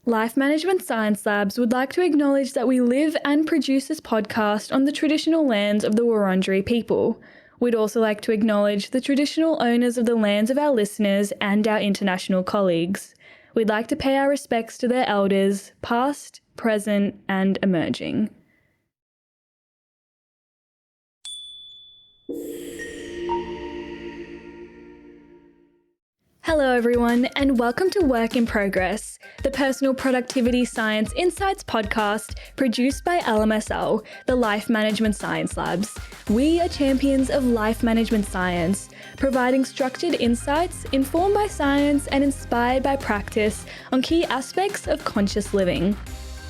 Life Management Science Labs would like to acknowledge that we live and produce this podcast on the traditional lands of the Wurundjeri people. We'd also like to acknowledge the traditional owners of the lands of our listeners and our international colleagues. We'd like to pay our respects to their elders, past, present, and emerging. Hello everyone, and welcome to Work in Progress, the Personal Productivity Science Insights podcast produced by LMSL, the Life Management Science Labs. We are champions of life management science, providing structured insights informed by science and inspired by practice on key aspects of conscious living.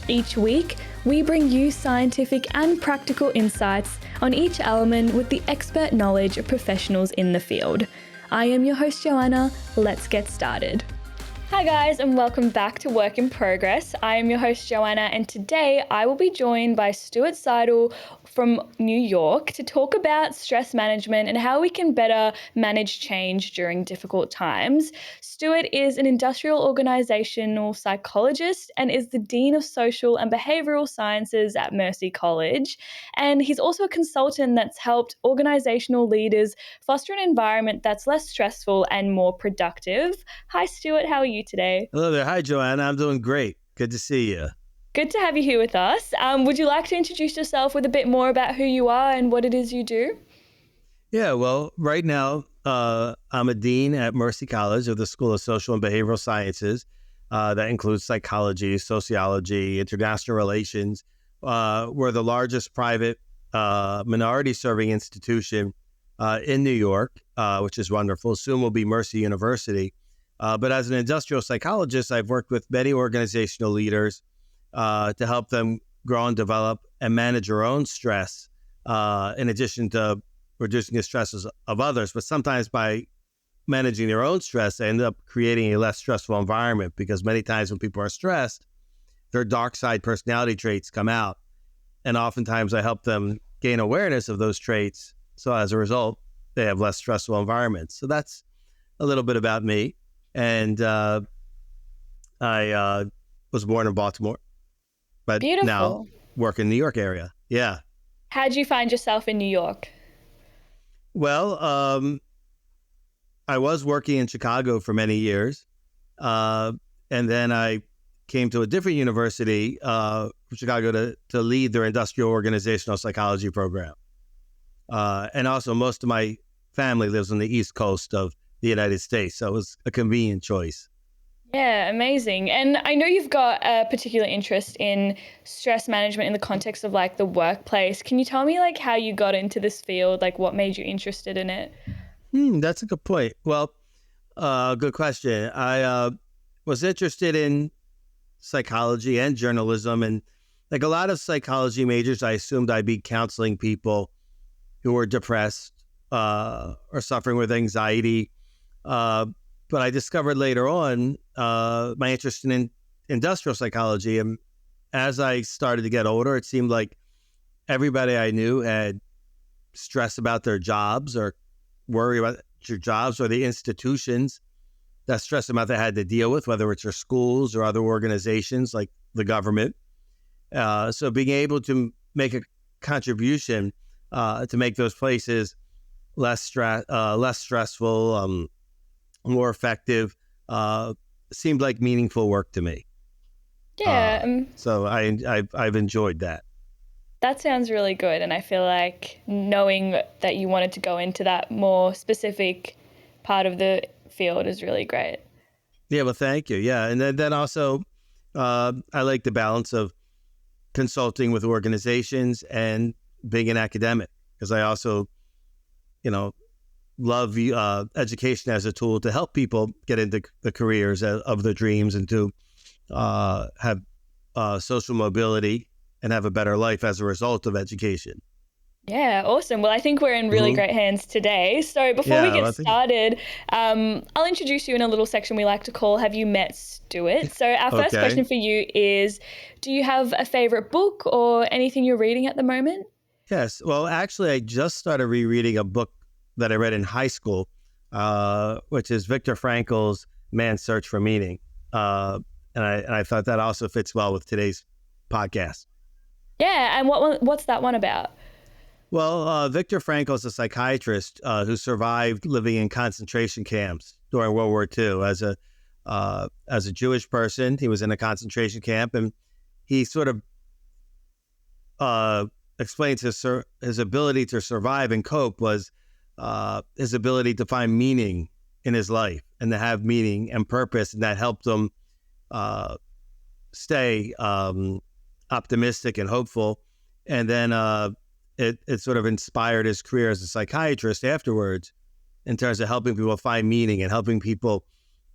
Each week, we bring you scientific and practical insights on each element with the expert knowledge of professionals in the field. I am your host, Joanna. Let's get started. Hi guys, and welcome back to Work in Progress. I am your host, Joanna, and today I will be joined by Stuart Sidle from New York to talk about stress management and how we can better manage change during difficult times. Stuart is an industrial organizational psychologist and is the Dean of Social and Behavioral Sciences at Mercy College. And he's also a consultant that's helped organizational leaders foster an environment that's less stressful and more productive. Hi, Stuart. How are you today? Hello there. Hi, Joanna. I'm doing great. Good to see you. Good to have you here with us. Would you like to introduce yourself with a bit more about who you are and what it is you do? Yeah, well, right now, I'm a dean at Mercy College of the School of Social and Behavioral Sciences. That includes psychology, sociology, international relations. We're the largest private minority-serving institution in New York, which is wonderful. Soon will be Mercy University. But as an industrial psychologist, I've worked with many organizational leaders to help them grow and develop and manage their own stress, in addition to reducing the stresses of others. But sometimes by managing their own stress, they end up creating a less stressful environment, because many times when people are stressed, their dark side personality traits come out. And oftentimes I help them gain awareness of those traits. So as a result, they have less stressful environments. So that's a little bit about me. And I was born in Baltimore, but Beautiful. Now work in the New York area. Yeah. How'd you find yourself in New York? Well, I was working in Chicago for many years. And then I came to a different university, from Chicago, to lead their industrial organizational psychology program. And also most of my family lives on the East Coast of the United States. So it was a convenient choice. Yeah, amazing. And I know you've got a particular interest in stress management in the context of like the workplace. Can you tell me like how you got into this field? Like what made you interested in it? That's a good point. Well, good question. I was interested in psychology and journalism, and like a lot of psychology majors, I assumed I'd be counseling people who were depressed or suffering with anxiety. But I discovered later on my interest in industrial psychology. And as I started to get older, it seemed like everybody I knew had stress about their jobs or worry about your jobs, or the institutions that stress amount they had to deal with, whether it's your schools or other organizations like the government. So being able to make a contribution to make those places less stressful, more effective, seemed like meaningful work to me. Yeah. So I've enjoyed that. That sounds really good. And I feel like knowing that you wanted to go into that more specific part of the field is really great. Yeah, well, thank you. Yeah. And then also, I like the balance of consulting with organizations and being an academic, because I also, love education as a tool to help people get into the careers of their dreams and to have social mobility and have a better life as a result of education. Yeah, awesome. Well, I think we're in really great hands today. So before we get started, I'll introduce you in a little section we like to call Have You Met Stuart? So our first question for you is, do you have a favorite book or anything you're reading at the moment? Yes. Well, actually, I just started rereading a book that I read in high school, which is Viktor Frankl's Man's Search for Meaning. And And I thought that also fits well with today's podcast. Yeah, and what's that one about? Well, Viktor Frankl is a psychiatrist who survived living in concentration camps during World War II as a Jewish person. He was in a concentration camp, and he sort of explains his ability to survive and cope was his ability to find meaning in his life and to have meaning and purpose, and that helped him stay optimistic and hopeful. And then it sort of inspired his career as a psychiatrist afterwards in terms of helping people find meaning and helping people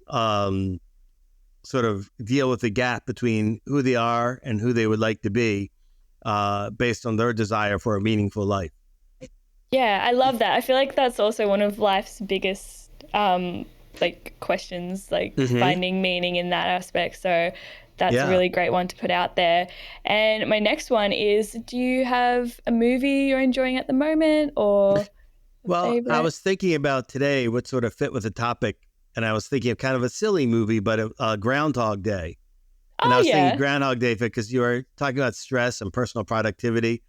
sort of deal with the gap between who they are and who they would like to be based on their desire for a meaningful life. Yeah, I love that. I feel like that's also one of life's biggest questions, finding meaning in that aspect. So that's a really great one to put out there. And my next one is, do you have a movie you're enjoying at the moment or Well, favorite? I was thinking about today what sort of fit with the topic, and I was thinking of kind of a silly movie, but Groundhog Day. And I was thinking Groundhog Day because you were talking about stress and personal productivity.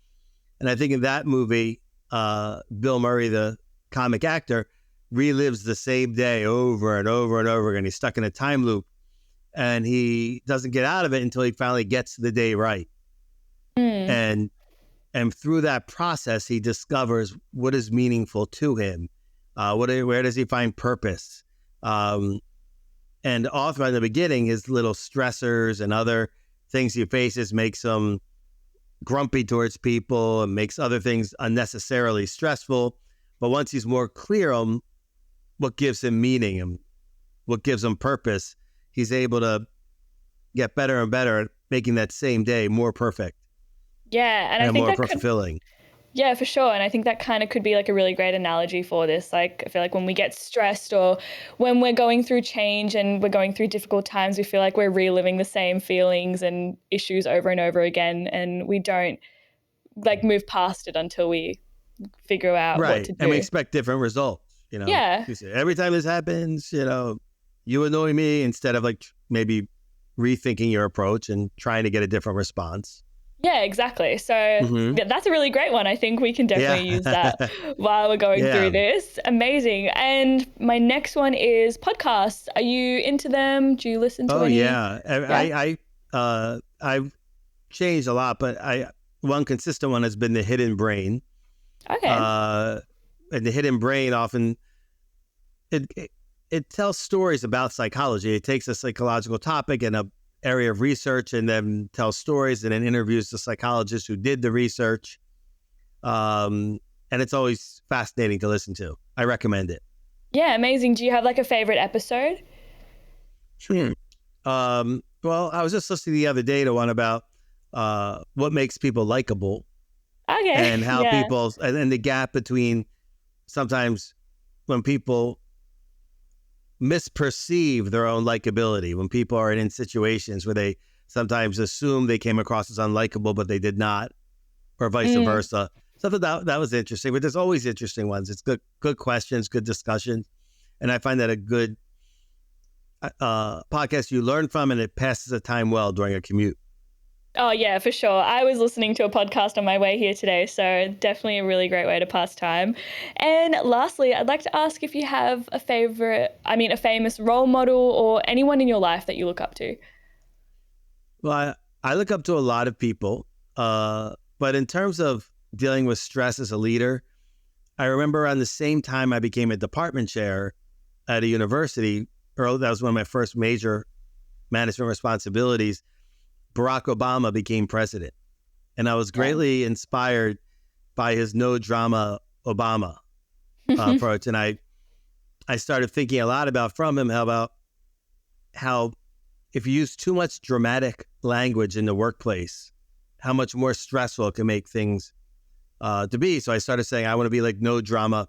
And I think in that movie, Bill Murray, the comic actor, relives the same day over and over and over again. He's stuck in a time loop, and he doesn't get out of it until he finally gets the day right. And through that process, he discovers what is meaningful to him. Where does he find purpose? And often in the beginning, his little stressors and other things he faces makes him grumpy towards people and makes other things unnecessarily stressful. But once he's more clear on what gives him meaning and what gives him purpose, he's able to get better and better at making that same day more perfect. Yeah, and I think more fulfilling. Yeah, for sure. And I think that kind of could be like a really great analogy for this. Like, I feel like when we get stressed or when we're going through change and we're going through difficult times, we feel like we're reliving the same feelings and issues over and over again. And we don't move past it until we figure out what to do. And we expect different results, Yeah. Every time this happens, you annoy me, instead of maybe rethinking your approach and trying to get a different response. Yeah, exactly. So that's a really great one. I think we can definitely use that while we're going through this. Amazing. And my next one is podcasts. Are you into them? Do you listen to any? I've changed a lot, but one consistent one has been The Hidden Brain. Okay. And The Hidden Brain often, it tells stories about psychology. It takes a psychological topic and a area of research and then tells stories and then interviews the psychologists who did the research. And it's always fascinating to listen to. I recommend it. Yeah, amazing. Do you have a favorite episode? Sure. Well, I was just listening the other day to one about what makes people likable. Okay. And how people, and the gap between sometimes when people misperceive their own likability, when people are in situations where they sometimes assume they came across as unlikable, but they did not, or vice versa. Something that was interesting, but there's always interesting ones. It's good questions, good discussions. And I find that a good podcast you learn from, and it passes the time well during a commute. Oh, yeah, for sure. I was listening to a podcast on my way here today, so definitely a really great way to pass time. And lastly, I'd like to ask if you have a famous role model or anyone in your life that you look up to. Well, I look up to a lot of people, but in terms of dealing with stress as a leader, I remember around the same time I became a department chair at a university, that was one of my first major management responsibilities. Barack Obama became president, and I was greatly inspired by his no drama Obama approach. And I started thinking a lot about how if you use too much dramatic language in the workplace, how much more stressful it can make things to be. So I started saying, I want to be like no drama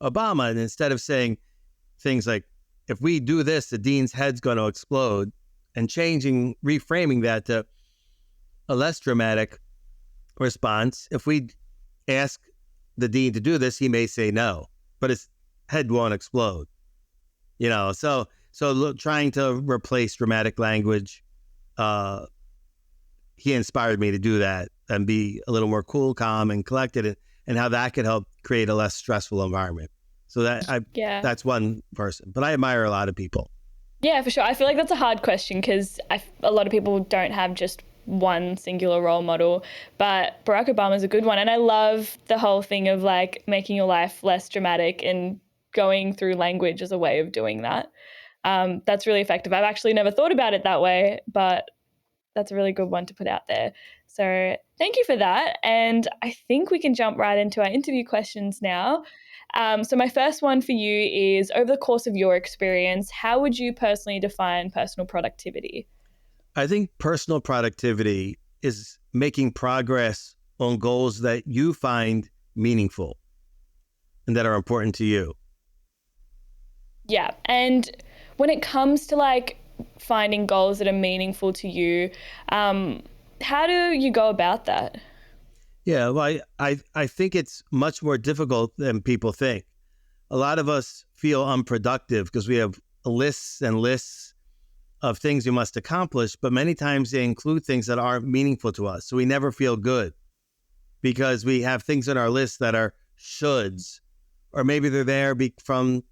Obama. And instead of saying things like, if we do this, the dean's head's going to explode, and reframing that to a less dramatic response. If we ask the dean to do this, he may say no, but his head won't explode. So trying to replace dramatic language he inspired me to do that and be a little more cool, calm, and collected, and how that could help create a less stressful environment. So that's one person, but I admire a lot of people. Yeah, for sure. I feel like that's a hard question because a lot of people don't have just one singular role model, but Barack Obama is a good one. And I love the whole thing of like making your life less dramatic and going through language as a way of doing that. That's really effective. I've actually never thought about it that way, but that's a really good one to put out there. So thank you for that. And I think we can jump right into our interview questions now. So my first one for you is, over the course of your experience, how would you personally define personal productivity? I think personal productivity is making progress on goals that you find meaningful and that are important to you. Yeah. And when it comes to like finding goals that are meaningful to you, how do you go about that? Yeah, well, I think it's much more difficult than people think. A lot of us feel unproductive because we have lists and lists of things we must accomplish, but many times they include things that aren't meaningful to us. So we never feel good because we have things on our list that are shoulds, or maybe they're there from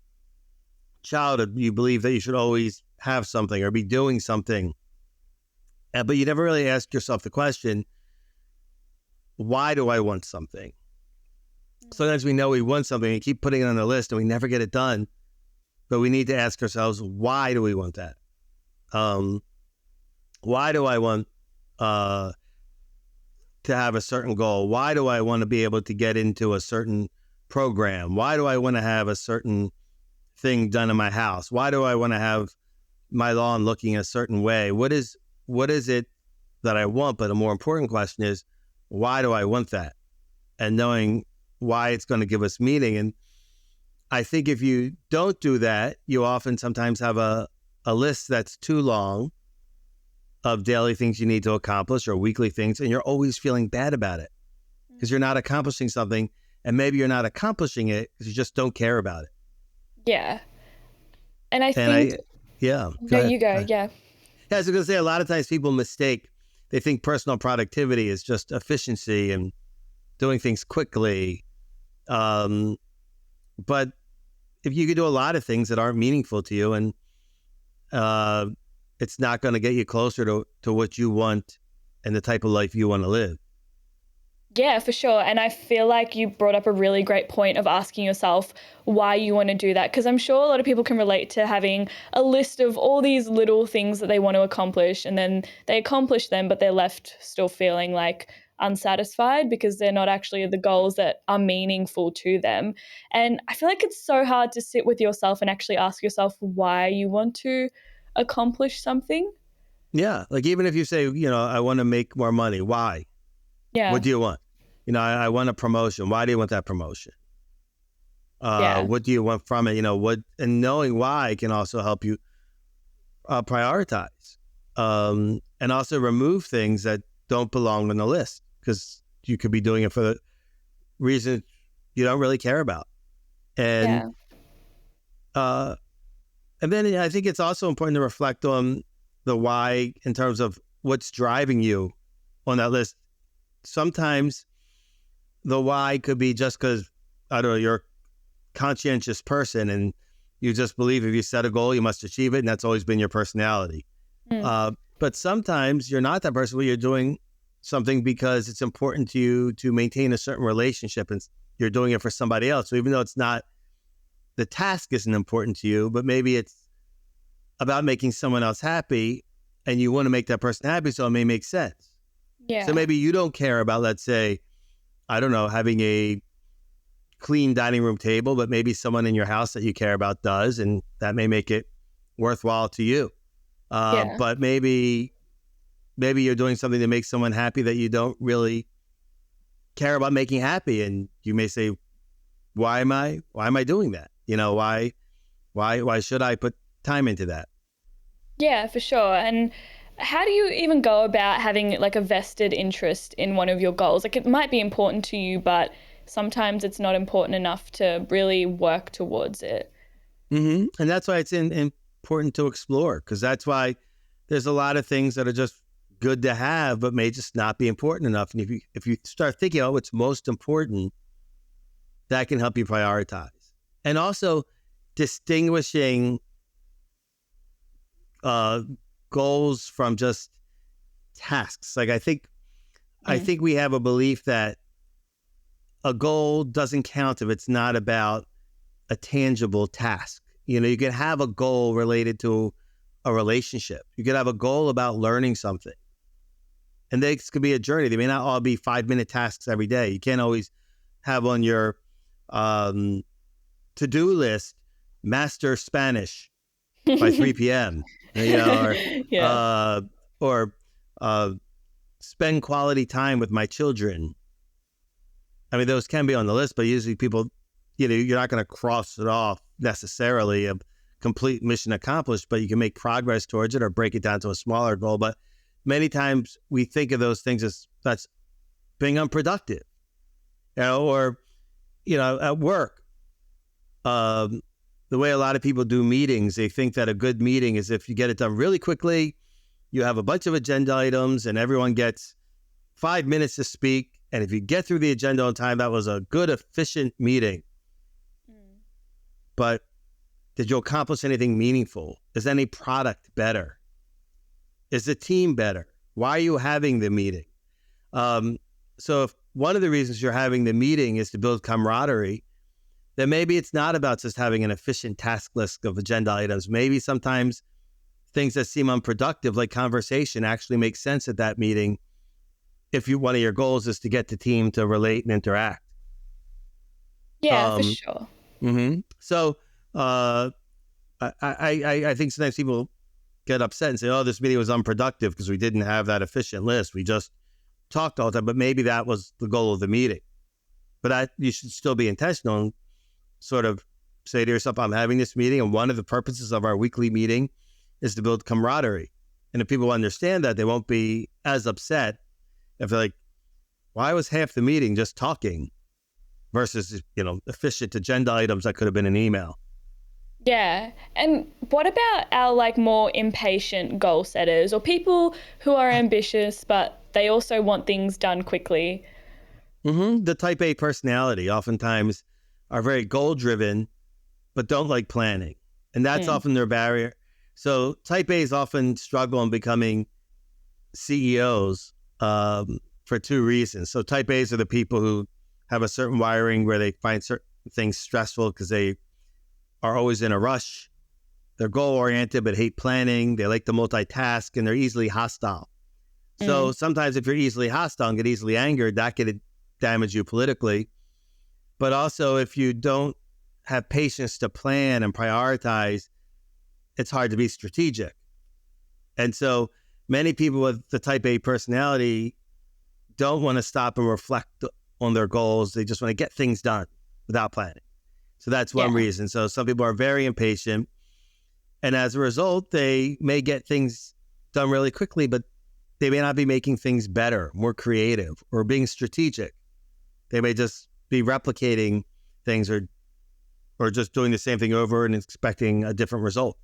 childhood. You believe that you should always have something or be doing something, but you never really ask yourself the question, why do I want something? Sometimes we know we want something and keep putting it on the list and we never get it done, but we need to ask ourselves, why do we want that? Why do I want to have a certain goal? Why do I want to be able to get into a certain program? Why do I want to have a certain thing done in my house? Why do I want to have my lawn looking a certain way? What is it that I want? But a more important question is, why do I want that? And knowing why it's going to give us meaning. And I think if you don't do that, you often sometimes have a list that's too long of daily things you need to accomplish or weekly things, and you're always feeling bad about it because you're not accomplishing something, and maybe you're not accomplishing it because you just don't care about it. Yeah. And I think... Yeah. No, you go. Yeah. Yeah, I was going to say, a lot of times people they think personal productivity is just efficiency and doing things quickly. But if you could do a lot of things that aren't meaningful to you, and it's not going to get you closer to what you want and the type of life you want to live. Yeah, for sure. And I feel like you brought up a really great point of asking yourself why you want to do that. Because I'm sure a lot of people can relate to having a list of all these little things that they want to accomplish, and then they accomplish them, but they're left still feeling like unsatisfied because they're not actually the goals that are meaningful to them. And I feel like it's so hard to sit with yourself and actually ask yourself why you want to accomplish something. Yeah. Like even if you say, I want to make more money. Why? Yeah. What do you want? I want a promotion. Why do you want that promotion? What do you want from it? And knowing why can also help you prioritize, and also remove things that don't belong on the list because you could be doing it for the reason you don't really care about. And then I think it's also important to reflect on the why in terms of what's driving you on that list. Sometimes the why could be just because, I don't know, you're a conscientious person and you just believe if you set a goal, you must achieve it. And that's always been your personality. But sometimes you're not that person where you're doing something because it's important to you to maintain a certain relationship and you're doing it for somebody else. So even though the task isn't important to you, but maybe it's about making someone else happy and you want to make that person happy. So it may make sense. Yeah. So maybe you don't care about, let's say, I don't know, having a clean dining room table, but maybe someone in your house that you care about does, and that may make it worthwhile to you. But maybe you're doing something to make someone happy that you don't really care about making happy, and you may say, why am I doing that? Why should I put time into that? Yeah, for sure. And how do you even go about having like a vested interest in one of your goals? Like it might be important to you, but sometimes it's not important enough to really work towards it. Mm-hmm. And that's why it's important to explore, because that's why there's a lot of things that are just good to have, but may just not be important enough. And if you start thinking about what's most important, that can help you prioritize. And also distinguishing goals from just tasks. Like I think we have a belief that a goal doesn't count if it's not about a tangible task. You know, you can have a goal related to a relationship. You could have a goal about learning something. And this could be a journey. They may not all be 5-minute tasks every day. You can't always have on your to-do list, master Spanish by 3 p.m. You know, or spend quality time with my children. I mean, those can be on the list, but usually people, you know, you're not going to cross it off necessarily a complete mission accomplished, but you can make progress towards it or break it down to a smaller goal. But many times we think of those things as that's being unproductive, you know, or, you know, at work, the way a lot of people do meetings, they think that a good meeting is if you get it done really quickly, you have a bunch of agenda items and everyone gets 5 minutes to speak. And if you get through the agenda on time, that was a good, efficient meeting. But did you accomplish anything meaningful? Is any product better? Is the team better? Why are you having the meeting? So if one of the reasons you're having the meeting is to build camaraderie, then maybe it's not about just having an efficient task list of agenda items. Maybe sometimes things that seem unproductive, like conversation, actually make sense at that meeting if one of your goals is to get the team to relate and interact. Yeah, for sure. Mm-hmm. So I think sometimes people get upset and say, oh, this meeting was unproductive because we didn't have that efficient list. We just talked all the time, but maybe that was the goal of the meeting. But you should still be intentional and sort of say to yourself, I'm having this meeting, and one of the purposes of our weekly meeting is to build camaraderie. And if people understand that, they won't be as upset if they're like, why was half the meeting just talking versus, you know, efficient agenda items that could have been an email? Yeah. And what about our like more impatient goal setters or people who are ambitious, but they also want things done quickly? Mm-hmm. The type A personality oftentimes are very goal driven, but don't like planning. And that's often their barrier. So type A's often struggle in becoming CEOs for two reasons. So type A's are the people who have a certain wiring where they find certain things stressful because they are always in a rush. They're goal-oriented but hate planning. They like to multitask, and they're easily hostile. So sometimes if you're easily hostile and get easily angered, that could damage you politically. But also if you don't have patience to plan and prioritize, it's hard to be strategic. And so many people with the type A personality don't want to stop and reflect on their goals. They just want to get things done without planning. So that's one reason. So some people are very impatient. And as a result, they may get things done really quickly, but they may not be making things better, more creative, or being strategic. They may just be replicating things or just doing the same thing over and expecting a different result.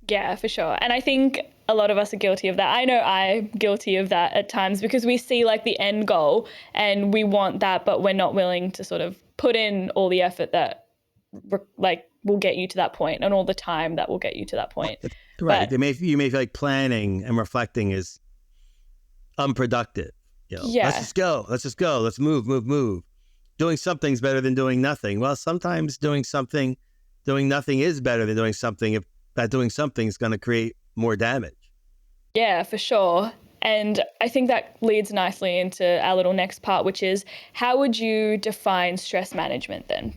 Yeah, for sure. And I think a lot of us are guilty of that. I know I'm guilty of that at times because we see like the end goal and we want that, but we're not willing to sort of put in all the effort that like will get you to that point and all the time that will get you to that point. Right. You may feel like planning and reflecting is unproductive. You know, let's just go. Let's move. Doing something's better than doing nothing. Well, sometimes doing nothing is better than doing something if that doing something is going to create more damage. Yeah, for sure. And I think that leads nicely into our little next part, which is how would you define stress management then?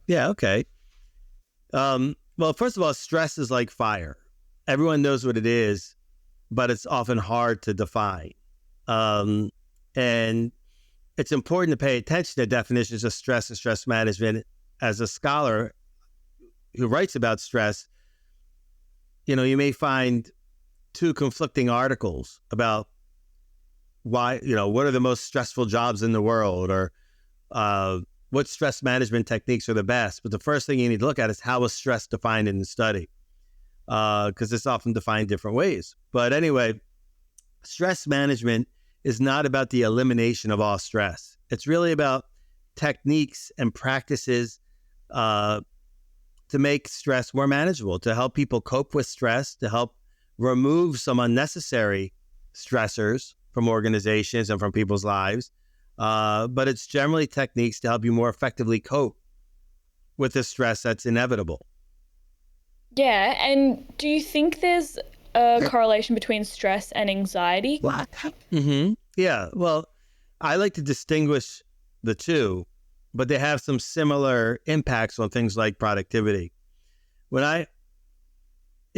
Yeah, okay. Well, first of all, stress is like fire. Everyone knows what it is, but it's often hard to define. And it's important to pay attention to definitions of stress and stress management. As a scholar who writes about stress, you know, you may find two conflicting articles about why, you know, what are the most stressful jobs in the world, or what stress management techniques are the best. But the first thing you need to look at is how was stress defined in the study. because it's often defined different ways. But anyway, stress management is not about the elimination of all stress. It's really about techniques and practices to make stress more manageable, to help people cope with stress, to help remove some unnecessary stressors from organizations and from people's lives. But it's generally techniques to help you more effectively cope with the stress that's inevitable. Yeah, and do you think there's a correlation between stress and anxiety? Mm-hmm. Yeah, well, I like to distinguish the two, but they have some similar impacts on things like productivity. In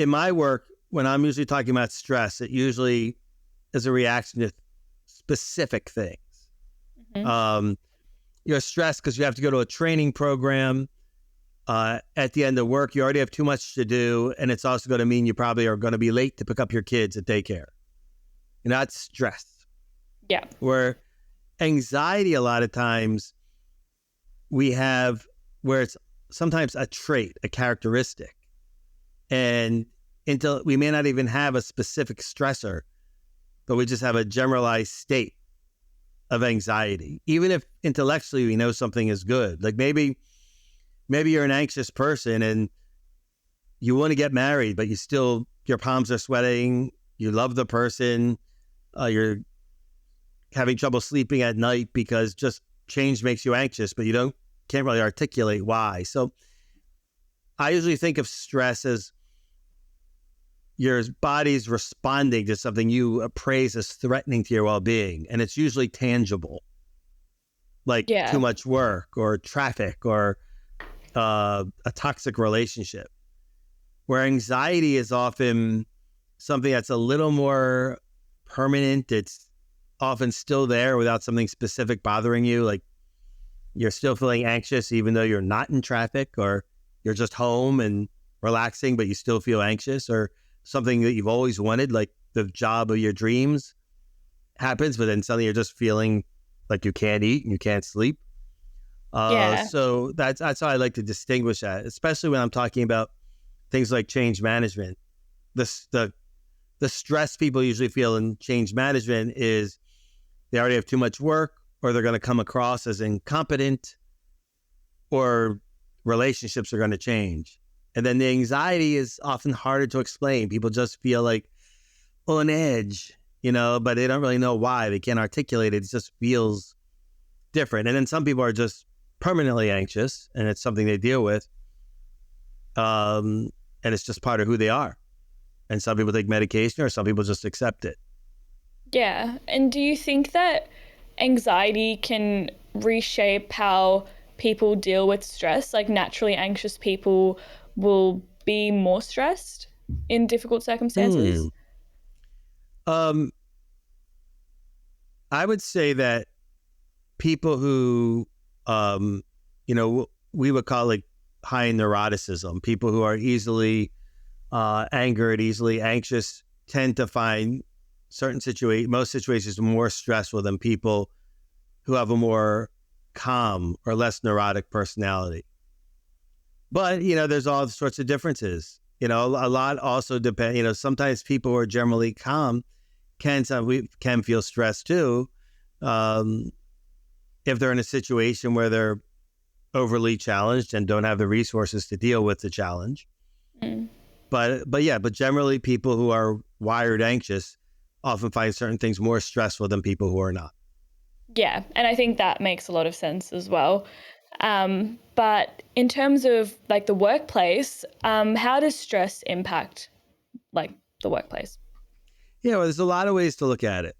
my work, when I'm usually talking about stress, it usually is a reaction to specific things. Mm-hmm. You're stressed because you have to go to a training program. At the end of work, you already have too much to do, and it's also going to mean you probably are going to be late to pick up your kids at daycare. You're not stressed. Yeah. Where anxiety, a lot of times, we have where it's sometimes a trait, a characteristic. And until we may not even have a specific stressor, but we just have a generalized state of anxiety. Even if intellectually we know something is good. Like maybe you're an anxious person and you want to get married, but your palms are sweating, you love the person, you're having trouble sleeping at night because just change makes you anxious, but you can't really articulate why. So I usually think of stress as your body's responding to something you appraise as threatening to your well-being, and it's usually tangible, like too much work or traffic or a toxic relationship. Where anxiety is often something that's a little more permanent. It's often still there without something specific bothering you. Like you're still feeling anxious even though you're not in traffic, or you're just home and relaxing, but you still feel anxious, or something that you've always wanted, like the job of your dreams happens, but then suddenly you're just feeling like you can't eat and you can't sleep. So that's how I like to distinguish that, especially when I'm talking about things like change management. The stress people usually feel in change management is they already have too much work, or they're going to come across as incompetent, or relationships are going to change. And then the anxiety is often harder to explain. People just feel like on edge, but they don't really know why. They can't articulate it. It just feels different. And then some people are just permanently anxious, and it's something they deal with. And it's just part of who they are. And some people take medication, or some people just accept it. Yeah. And do you think that anxiety can reshape how people deal with stress? Like naturally anxious people will be more stressed in difficult circumstances? I would say that people who, we would call it high neuroticism, people who are easily angered, easily anxious, tend to find most situations more stressful than people who have a more calm or less neurotic personality. But, there's all sorts of differences. A lot also depend, sometimes people who are generally calm can feel stressed too. If they're in a situation where they're overly challenged and don't have the resources to deal with the challenge. But generally people who are wired anxious often find certain things more stressful than people who are not. Yeah, and I think that makes a lot of sense as well. But in terms of like the workplace, how does stress impact like the workplace? Yeah, well, there's a lot of ways to look at it,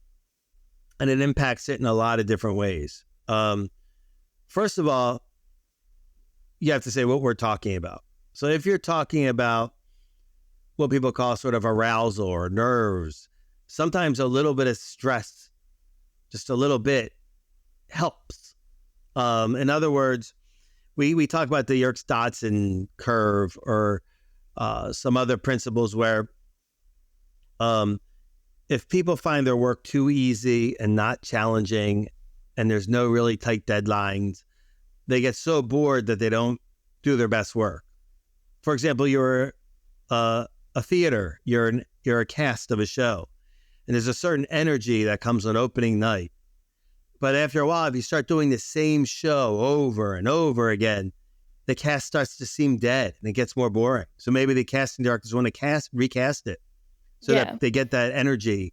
and it impacts it in a lot of different ways. First of all, you have to say what we're talking about. So if you're talking about what people call sort of arousal or nerves, sometimes a little bit of stress, just a little bit, helps. In other words, we talk about the Yerkes-Dodson curve, or some other principles where if people find their work too easy and not challenging, and there's no really tight deadlines, they get so bored that they don't do their best work. For example, you're a a theater, you're a cast of a show, and there's a certain energy that comes on opening night. But after a while, if you start doing the same show over and over again, the cast starts to seem dead and it gets more boring. So maybe the casting directors want to recast it so that they get that energy,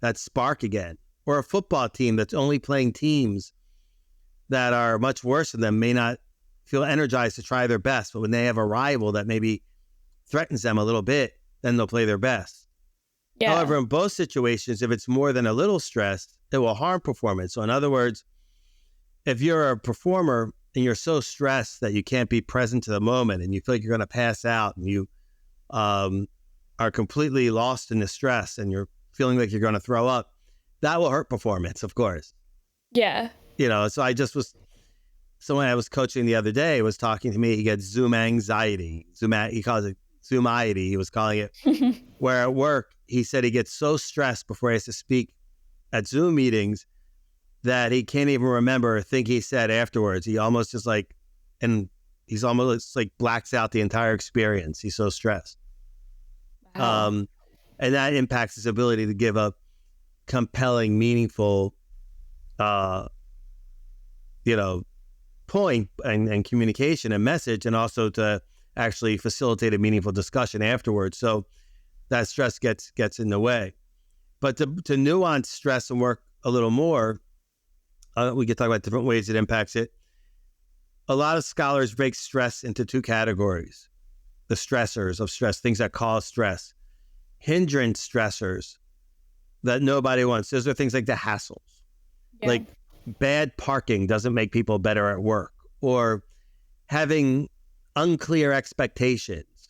that spark again. Or a football team that's only playing teams that are much worse than them may not feel energized to try their best. But when they have a rival that maybe threatens them a little bit, then they'll play their best. Yeah. However, in both situations, if it's more than a little stress, it will harm performance. So in other words, if you're a performer and you're so stressed that you can't be present to the moment and you feel like you're going to pass out and you are completely lost in the stress and you're feeling like you're going to throw up, that will hurt performance, of course. Yeah. So someone I was coaching the other day was talking to me. He gets Zoom anxiety. He calls it Zoomiety. He was calling it. Where at work, he said he gets so stressed before he has to speak at Zoom meetings that he can't even remember a thing he said afterwards. He almost just he's almost like blacks out the entire experience. He's so stressed. Wow. And that impacts his ability to give a compelling, meaningful, point and communication and message, and also to actually facilitate a meaningful discussion afterwards. So that stress gets in the way. But to nuance stress and work a little more, we could talk about different ways it impacts it. A lot of scholars break stress into two categories: the stressors of stress, things that cause stress, hindrance stressors that nobody wants. Those are things like the hassles. Yeah. Like bad parking doesn't make people better at work, or having unclear expectations,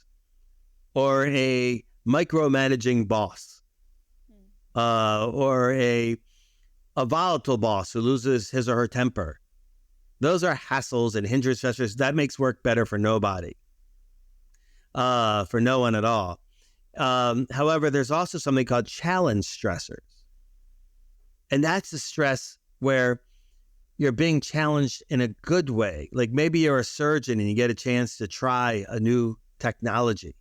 or a micromanaging boss, or a volatile boss who loses his or her temper. Those are hassles and hindrance stressors. That makes work better for nobody, for no one at all. However, there's also something called challenge stressors. And that's the stress where you're being challenged in a good way. Like maybe you're a surgeon and you get a chance to try a new technology.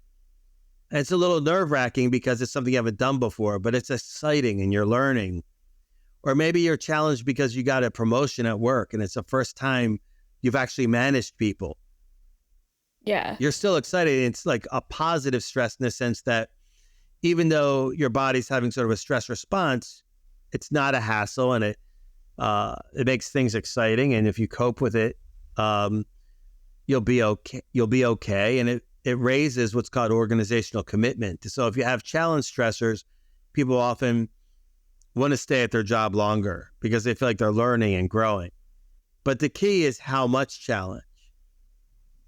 And it's a little nerve-wracking because it's something you haven't done before, but it's exciting and you're learning. Or maybe you're challenged because you got a promotion at work and it's the first time you've actually managed people. Yeah. You're still excited. It's like a positive stress in the sense that even though your body's having sort of a stress response, it's not a hassle, and it makes things exciting. And if you cope with it, you'll be okay. You'll be okay. And it raises what's called organizational commitment. So if you have challenge stressors, people often want to stay at their job longer because they feel like they're learning and growing. But the key is how much challenge.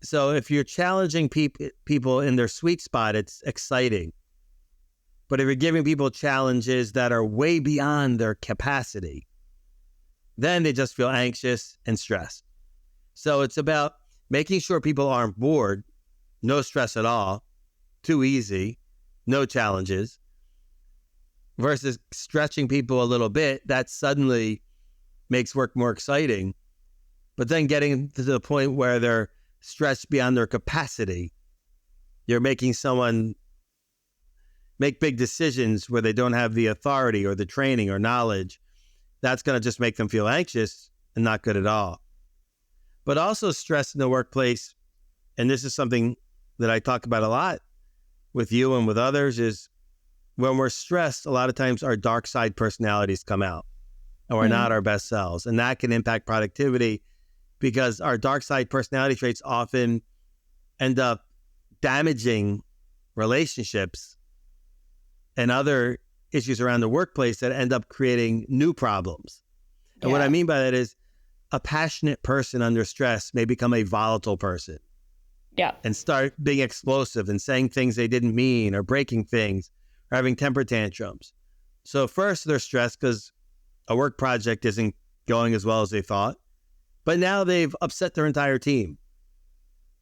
So if you're challenging people in their sweet spot, it's exciting. But if you're giving people challenges that are way beyond their capacity, then they just feel anxious and stressed. So it's about making sure people aren't bored, no stress at all, too easy, no challenges, versus stretching people a little bit. That suddenly makes work more exciting. But then getting to the point where they're stretched beyond their capacity, you're making someone make big decisions where they don't have the authority or the training or knowledge. That's going to just make them feel anxious and not good at all. But also stress in the workplace, and this is something that I talk about a lot with you and with others, is when we're stressed, a lot of times our dark side personalities come out and we're not our best selves. And that can impact productivity because our dark side personality traits often end up damaging relationships and other issues around the workplace that end up creating new problems. And what I mean by that is a passionate person under stress may become a volatile person. Yeah. And start being explosive and saying things they didn't mean, or breaking things, or having temper tantrums. So first they're stressed because a work project isn't going as well as they thought. But now they've upset their entire team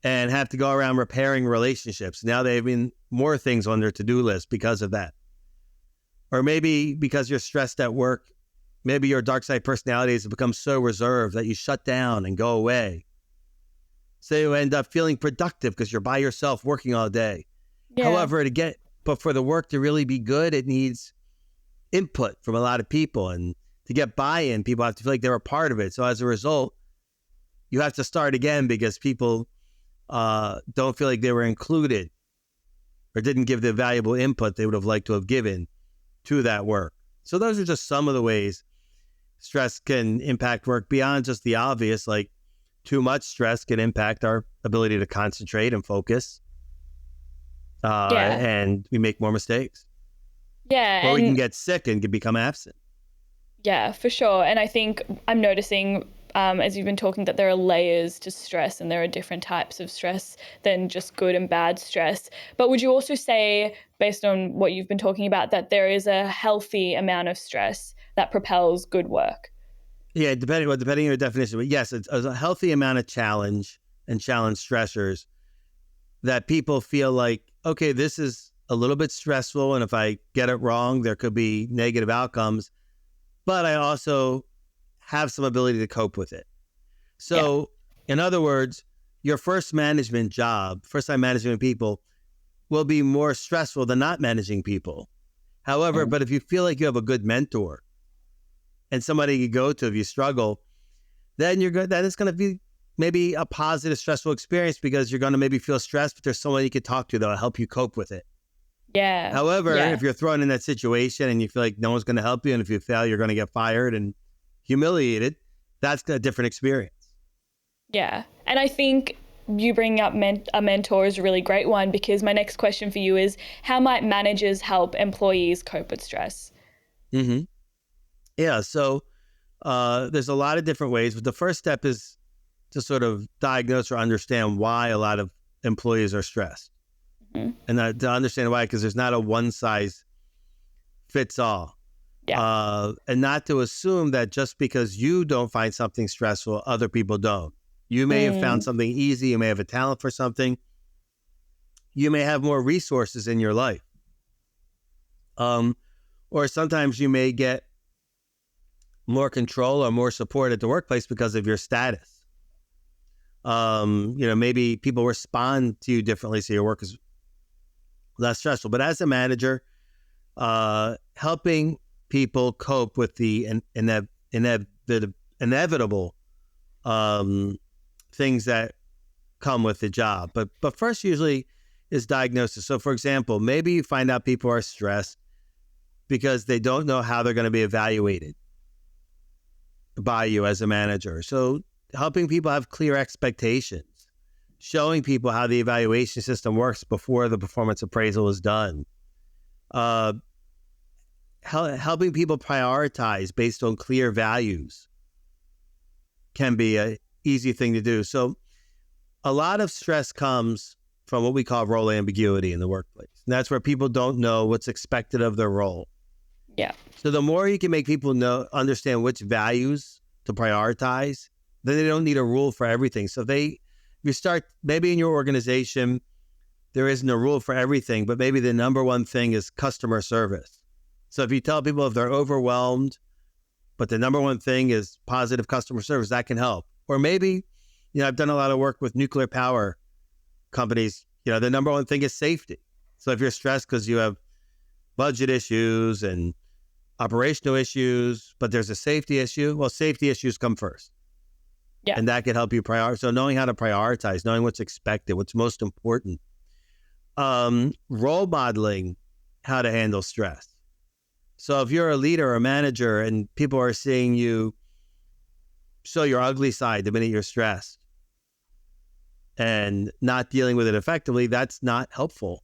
and have to go around repairing relationships. Now they have more things on their to-do list because of that. Or maybe because you're stressed at work, maybe your dark side personality has become so reserved that you shut down and go away. So you end up feeling productive because you're by yourself working all day. Yeah. However, to get But for the work to really be good, it needs input from a lot of people. And to get buy-in, people have to feel like they're a part of it. So as a result, you have to start again because people don't feel like they were included or didn't give the valuable input they would have liked to have given to that work. So those are just some of the ways stress can impact work beyond just the obvious, like too much stress can impact our ability to concentrate and focus. And we make more mistakes. Yeah. Or we can get sick and can become absent. Yeah, for sure. And I think I'm noticing, as you've been talking, that there are layers to stress and there are different types of stress than just good and bad stress. But would you also say, based on what you've been talking about, that there is a healthy amount of stress that propels good work? Yeah, depending on your definition. But yes, it's a healthy amount of challenge and challenge stressors that people feel like, okay, this is a little bit stressful. And if I get it wrong, there could be negative outcomes. But I also have some ability to cope with it. So in other words, your first time management people will be more stressful than not managing people. However, but if you feel like you have a good mentor and somebody you go to if you struggle, then you're good. Then it's going to be maybe a positive stressful experience because you're going to maybe feel stressed, but there's someone you could talk to that'll help you cope with it. Yeah. However, if you're thrown in that situation and you feel like no one's going to help you, and if you fail, you're going to get fired and humiliated, that's a different experience. Yeah. And I think you bringing up a mentor is a really great one, because my next question for you is, how might managers help employees cope with stress? Mm-hmm. Yeah. So there's a lot of different ways, but the first step is to sort of diagnose or understand why a lot of employees are stressed. And to understand why, because there's not a one size fits all. And not to assume that just because you don't find something stressful, other people don't. You may have found something easy. You may have a talent for something. You may have more resources in your life. Or sometimes you may get more control or more support at the workplace because of your status. Maybe people respond to you differently, so your work is less stressful. But as a manager, helping people cope with the inevitable things that come with the job. But first usually is diagnosis. So for example, maybe you find out people are stressed because they don't know how they're going to be evaluated by you as a manager. So helping people have clear expectations, showing people how the evaluation system works before the performance appraisal is done. Helping people prioritize based on clear values can be an easy thing to do. So a lot of stress comes from what we call role ambiguity in the workplace. And that's where people don't know what's expected of their role. Yeah. So the more you can make people understand which values to prioritize, then they don't need a rule for everything. So you start, maybe in your organization, there isn't a rule for everything, but maybe the number one thing is customer service. So if you tell people if they're overwhelmed, but the number one thing is positive customer service, that can help. Or maybe, I've done a lot of work with nuclear power companies. The number one thing is safety. So if you're stressed because you have budget issues and operational issues, but there's a safety issue, well, safety issues come first. Yeah. And that can help you prioritize. So knowing how to prioritize, knowing what's expected, what's most important. Role modeling how to handle stress. So if you're a leader or a manager and people are seeing you show your ugly side the minute you're stressed and not dealing with it effectively, that's not helpful.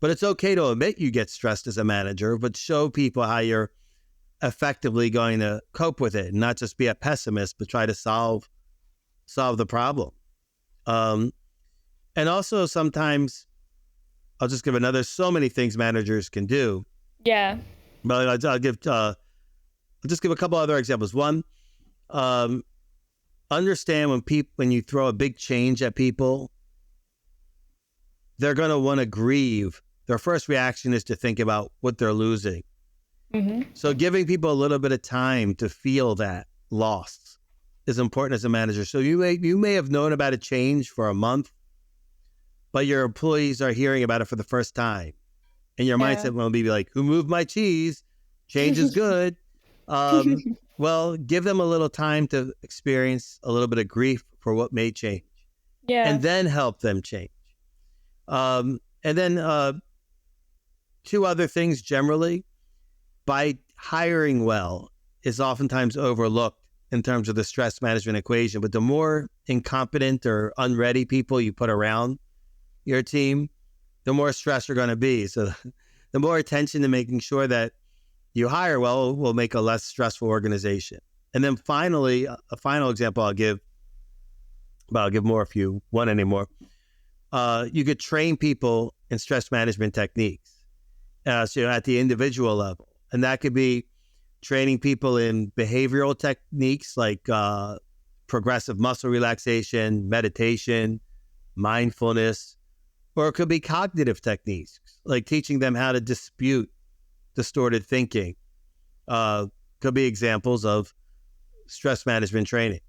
But it's okay to admit you get stressed as a manager, but show people how you're effectively going to cope with it and not just be a pessimist, but try to solve the problem. And also sometimes, I'll just give so many things managers can do. Yeah. But I'll just give a couple other examples. One, understand when you throw a big change at people, they're going to want to grieve. Their first reaction is to think about what they're losing. Mm-hmm. So giving people a little bit of time to feel that loss is important as a manager. So you may have known about a change for a month, but your employees are hearing about it for the first time. And your Yeah. mindset will be like, who moved my cheese? Change is good. Well, give them a little time to experience a little bit of grief for what may change, Yeah. and then help them change. And then two other things generally, by hiring well is oftentimes overlooked in terms of the stress management equation. But the more incompetent or unready people you put around your team, the more stress you're going to be. So the more attention to making sure that you hire well will make a less stressful organization. And then finally, a final example I'll give, but I'll give more if you want any more. You could train people in stress management techniques. So at the individual level. And that could be training people in behavioral techniques like progressive muscle relaxation, meditation, mindfulness, or it could be cognitive techniques like teaching them how to dispute distorted thinking. Could be examples of stress management training.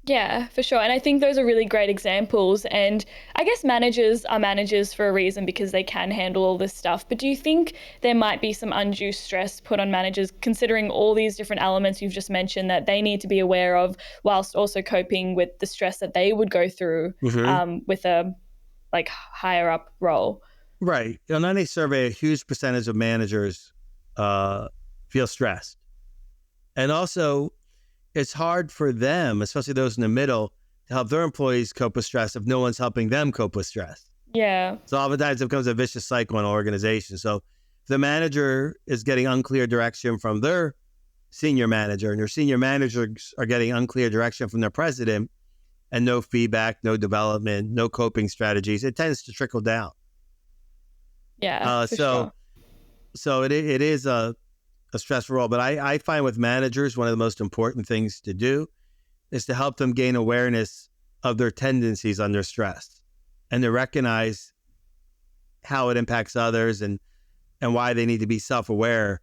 Yeah, for sure. And I think those are really great examples. And I guess managers are managers for a reason because they can handle all this stuff. But do you think there might be some undue stress put on managers considering all these different elements you've just mentioned that they need to be aware of whilst also coping with the stress that they would go through with a higher up role? Right. On any survey, a huge percentage of managers feel stressed. And also, it's hard for them, especially those in the middle, to help their employees cope with stress if no one's helping them cope with stress. Yeah. So oftentimes it becomes a vicious cycle in an organization. So if the manager is getting unclear direction from their senior manager, and their senior managers are getting unclear direction from their president, and no feedback, no development, no coping strategies, it tends to trickle down. Yeah, for sure. So it is a stressful role. But I find with managers, one of the most important things to do is to help them gain awareness of their tendencies under stress and to recognize how it impacts others and why they need to be self-aware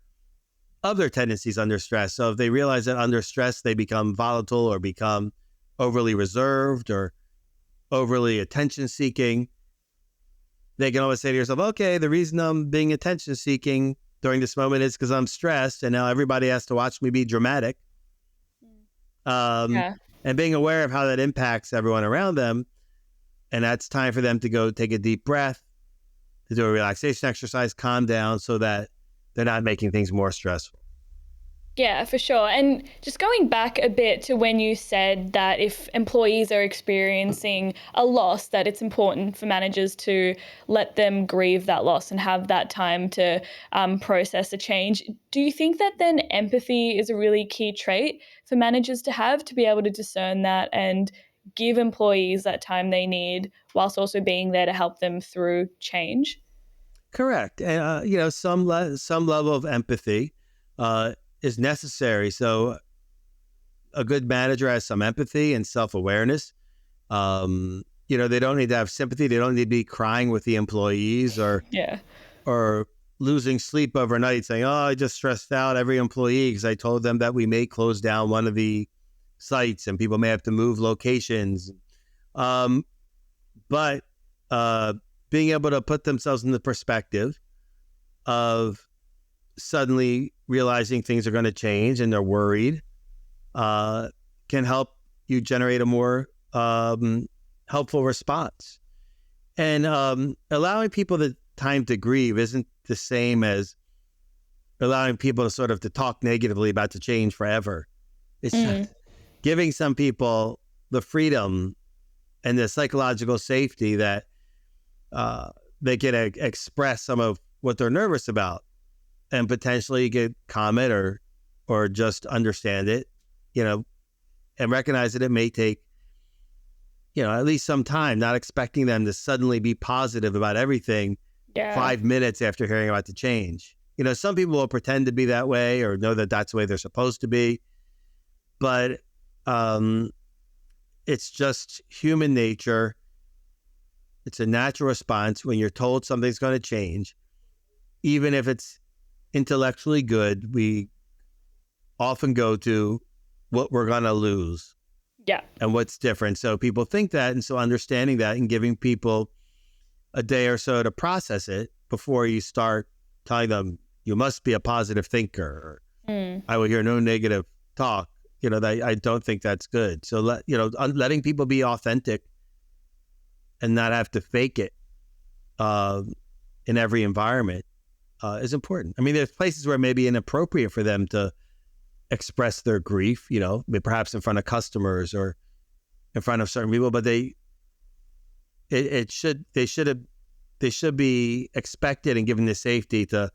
of their tendencies under stress. So if they realize that under stress, they become volatile or become overly reserved or overly attention-seeking, they can always say to yourself, okay, the reason I'm being attention-seeking during this moment is because I'm stressed and now everybody has to watch me be dramatic. And being aware of how that impacts everyone around them. And that's time for them to go take a deep breath, to do a relaxation exercise, calm down so that they're not making things more stressful. Yeah, for sure. And just going back a bit to when you said that if employees are experiencing a loss, that it's important for managers to let them grieve that loss and have that time to process a change. Do you think that then empathy is a really key trait for managers to have to be able to discern that and give employees that time they need whilst also being there to help them through change? Correct. And, some level of empathy is necessary. So a good manager has some empathy and self-awareness. They don't need to have sympathy. They don't need to be crying with the employees or losing sleep overnight saying, oh, I just stressed out every employee because I told them that we may close down one of the sites and people may have to move locations. But being able to put themselves in the perspective of suddenly realizing things are going to change and they're worried can help you generate a more helpful response. And allowing people the time to grieve isn't the same as allowing people to sort of to talk negatively about the change forever. It's just giving some people the freedom and the psychological safety that they can express some of what they're nervous about and potentially get comment or just understand it, and recognize that it may take, at least some time, not expecting them to suddenly be positive about everything 5 minutes after hearing about the change. Some people will pretend to be that way or know that that's the way they're supposed to be, but it's just human nature. It's a natural response when you're told something's going to change. Even if it's intellectually good, we often go to what we're going to lose and what's different. So people think that, and so understanding that and giving people a day or so to process it before you start telling them you must be a positive thinker. I will hear no negative talk. I don't think that's good. So letting people be authentic and not have to fake it in every environment is important. I mean, there's places where it may be inappropriate for them to express their grief, perhaps in front of customers or in front of certain people, but they should be expected and given the safety to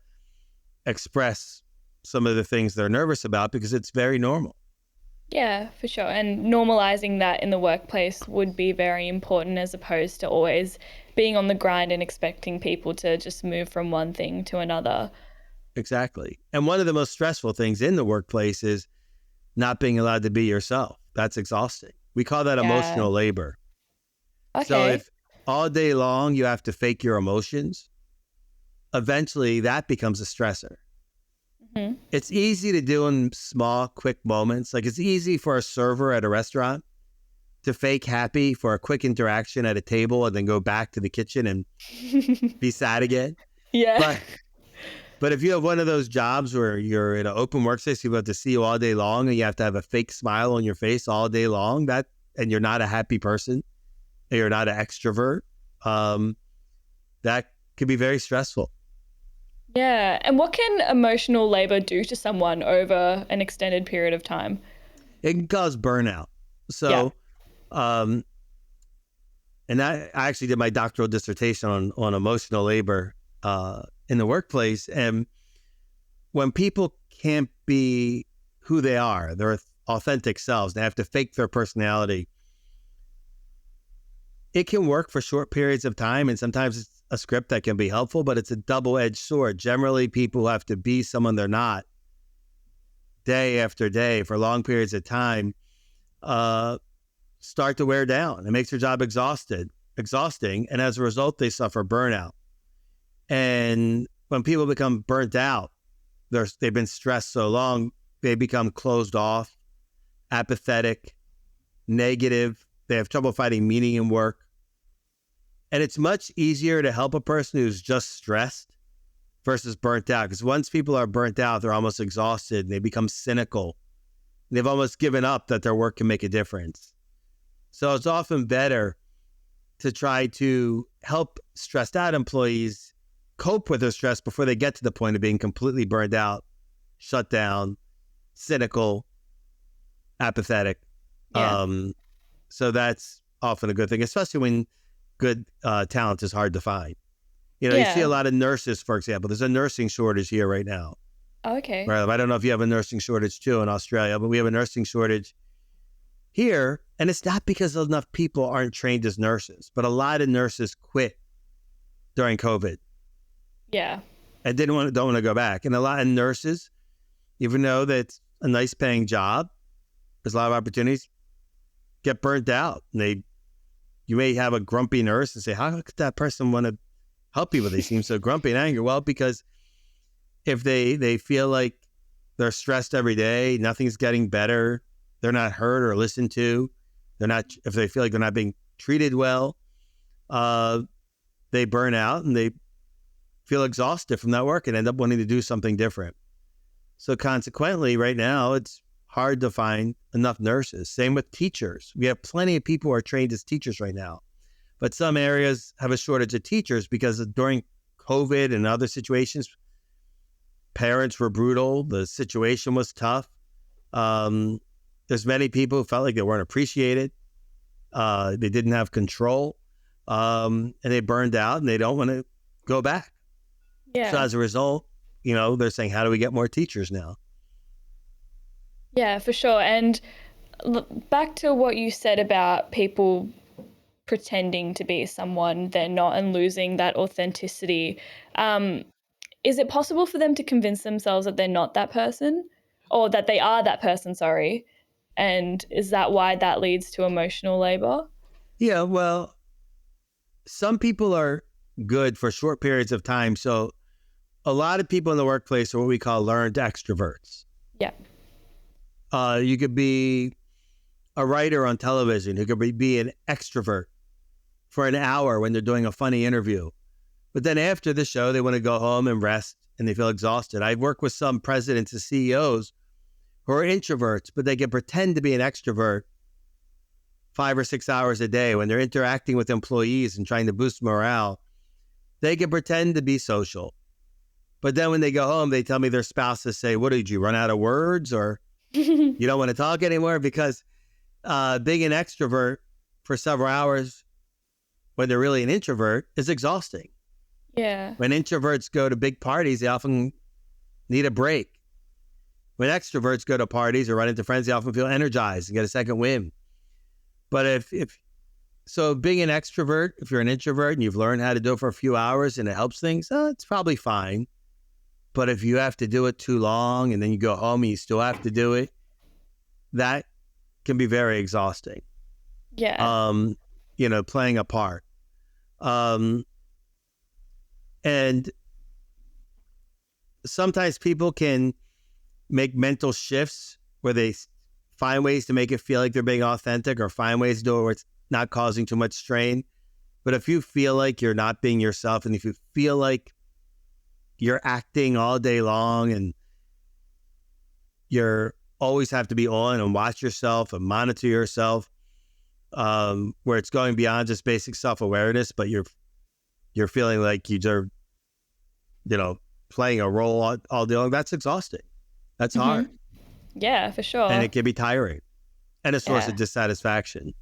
express some of the things they're nervous about, because it's very normal. Yeah, for sure. And normalizing that in the workplace would be very important, as opposed to always being on the grind and expecting people to just move from one thing to another. Exactly. And one of the most stressful things in the workplace is not being allowed to be yourself. That's exhausting. We call that emotional labor. Okay. So if all day long you have to fake your emotions, eventually that becomes a stressor. Mm-hmm. It's easy to do in small, quick moments. Like, it's easy for a server at a restaurant to fake happy for a quick interaction at a table and then go back to the kitchen and be sad again. Yeah. But if you have one of those jobs where you're in an open workspace, people have to see you all day long and you have to have a fake smile on your face all day long, and you're not a happy person, and you're not an extrovert, that could be very stressful. Yeah. And what can emotional labor do to someone over an extended period of time? It can cause burnout. So, and I actually did my doctoral dissertation on emotional labor in the workplace. And when people can't be who they are, their authentic selves, they have to fake their personality, it can work for short periods of time. And sometimes it's a script that can be helpful, but it's a double-edged sword. Generally, people who have to be someone they're not day after day for long periods of time start to wear down. It makes their job exhausting. And as a result, they suffer burnout. And when people become burnt out, they've been stressed so long, they become closed off, apathetic, negative. They have trouble finding meaning in work. And it's much easier to help a person who's just stressed versus burnt out. Because once people are burnt out, they're almost exhausted and they become cynical. They've almost given up that their work can make a difference. So it's often better to try to help stressed out employees cope with their stress before they get to the point of being completely burned out, shut down, cynical, apathetic. Yeah. So that's often a good thing, especially when good talent is hard to find. You see a lot of nurses, for example. There's a nursing shortage here right now. Okay. Right? I don't know if you have a nursing shortage too in Australia, but we have a nursing shortage here. And it's not because enough people aren't trained as nurses, but a lot of nurses quit during COVID. Yeah. And don't want to go back. And a lot of nurses, even though that's a nice paying job, there's a lot of opportunities, get burnt out. And you may have a grumpy nurse and say, how could that person want to help you? They seem so grumpy and angry. Well, because if they feel like they're stressed every day, nothing's getting better, they're not heard or listened to, if they feel like they're not being treated well, they burn out and they feel exhausted from that work and end up wanting to do something different. So consequently, right now, it's hard to find enough nurses. Same with teachers. We have plenty of people who are trained as teachers right now, but some areas have a shortage of teachers because during COVID and other situations, parents were brutal. The situation was tough. There's many people who felt like they weren't appreciated. They didn't have control, and they burned out and they don't want to go back. Yeah. So as a result, they're saying, how do we get more teachers now? Yeah, for sure. And back to what you said about people pretending to be someone they're not and losing that authenticity. Is it possible for them to convince themselves that they're not that person, or that they are that person, sorry? And is that why that leads to emotional labor? Yeah, well, some people are good for short periods of time. So a lot of people in the workplace are what we call learned extroverts. Yeah. You could be a writer on television who could be an extrovert for an hour when they're doing a funny interview. But then after the show, they want to go home and rest and they feel exhausted. I work with some presidents and CEOs who are introverts, but they can pretend to be an extrovert 5 or 6 hours a day when they're interacting with employees and trying to boost morale. They can pretend to be social. But then when they go home, they tell me their spouses say, what did you run out of words or you don't want to talk anymore? Because being an extrovert for several hours when they're really an introvert is exhausting. Yeah. When introverts go to big parties, they often need a break. When extroverts go to parties or run into friends, they often feel energized and get a second wind. But so being an extrovert, if you're an introvert and you've learned how to do it for a few hours and it helps things, it's probably fine. But if you have to do it too long and then you go home and you still have to do it, that can be very exhausting. Yeah. Playing a part. And sometimes people can make mental shifts where they find ways to make it feel like they're being authentic or find ways to do it where it's not causing too much strain. But if you feel like you're not being yourself and if you feel like you're acting all day long and you're always have to be on and watch yourself and monitor yourself, where it's going beyond just basic self-awareness, but you're feeling like you're, playing a role all day long, that's exhausting. That's hard. Yeah, for sure. And it can be tiring and a source of dissatisfaction.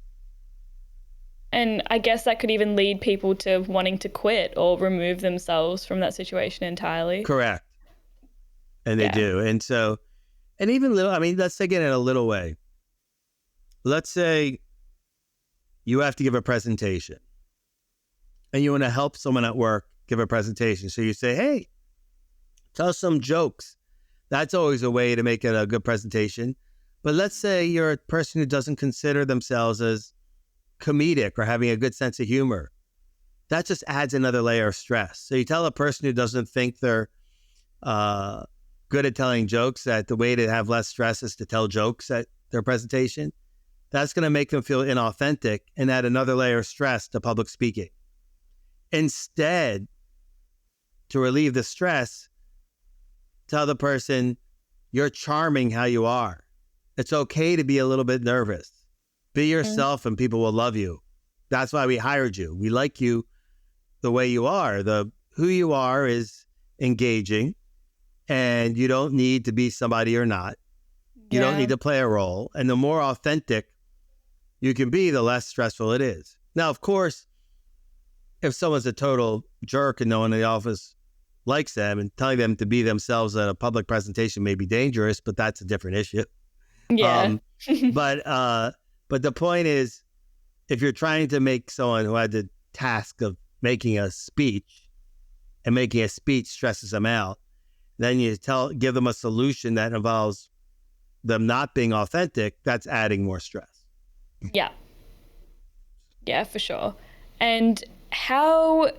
And I guess that could even lead people to wanting to quit or remove themselves from that situation entirely. Correct. And they do. And so, and even let's take it in a little way. Let's say you have to give a presentation and you want to help someone at work give a presentation. So you say, hey, tell some jokes. That's always a way to make it a good presentation. But let's say you're a person who doesn't consider themselves as comedic or having a good sense of humor. That just adds another layer of stress. So you tell a person who doesn't think they're good at telling jokes that the way to have less stress is to tell jokes at their presentation. That's going to make them feel inauthentic and add another layer of stress to public speaking. Instead, to relieve the stress, tell the person, you're charming how you are. It's okay to be a little bit nervous. Be yourself and people will love you. That's why we hired you. We like you the way you are. Who you are is engaging and you don't need to be somebody you're not. You don't need to play a role. And the more authentic you can be, the less stressful it is. Now, of course, if someone's a total jerk and no one in the office likes them and telling them to be themselves at a public presentation may be dangerous, but that's a different issue. Yeah. But the point is, if you're trying to make someone who had the task of making a speech and making a speech stresses them out, then you give them a solution that involves them not being authentic, that's adding more stress. Yeah. Yeah, for sure. And how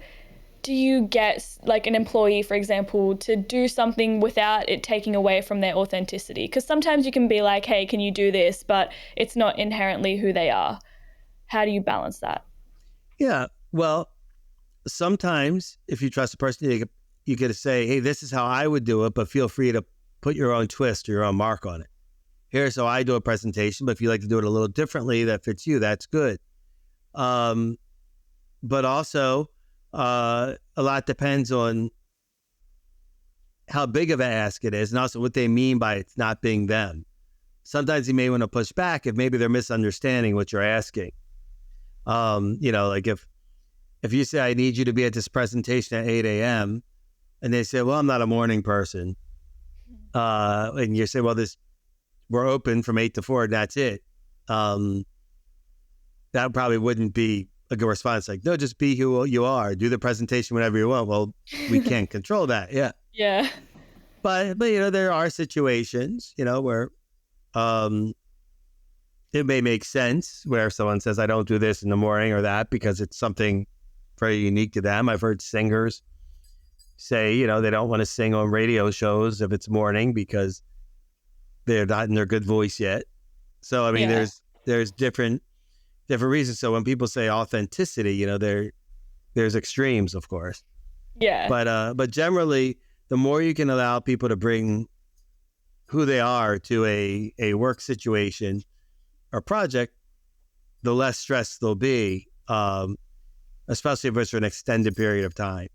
do you get like an employee, for example, to do something without it taking away from their authenticity? Because sometimes you can be like, hey, can you do this? But it's not inherently who they are. How do you balance that? Yeah, well, sometimes if you trust a person, you get to say, hey, this is how I would do it, but feel free to put your own twist or your own mark on it. Here's how I do a presentation, but if you like to do it a little differently that fits you, that's good. But also, a lot depends on how big of an ask it is and also what they mean by it's not being them. Sometimes you may want to push back if maybe they're misunderstanding what you're asking. Like if you say, I need you to be at this presentation at 8 a.m. and they say, well, I'm not a morning person. And you say, well, we're open from 8 to 4 and that's it. That probably wouldn't be a good response. Like, no, just be who you are. Do the presentation whenever you want. Well, we can't control that. Yeah. Yeah. But there are situations, where it may make sense where someone says, I don't do this in the morning or that because it's something very unique to them. I've heard singers say, they don't want to sing on radio shows if it's morning because they're not in their good voice yet. So, I mean, there's different reasons. So when people say authenticity, there's extremes, of course. Yeah. But generally, the more you can allow people to bring who they are to a work situation or project, the less stress there'll be, especially if it's for an extended period of time.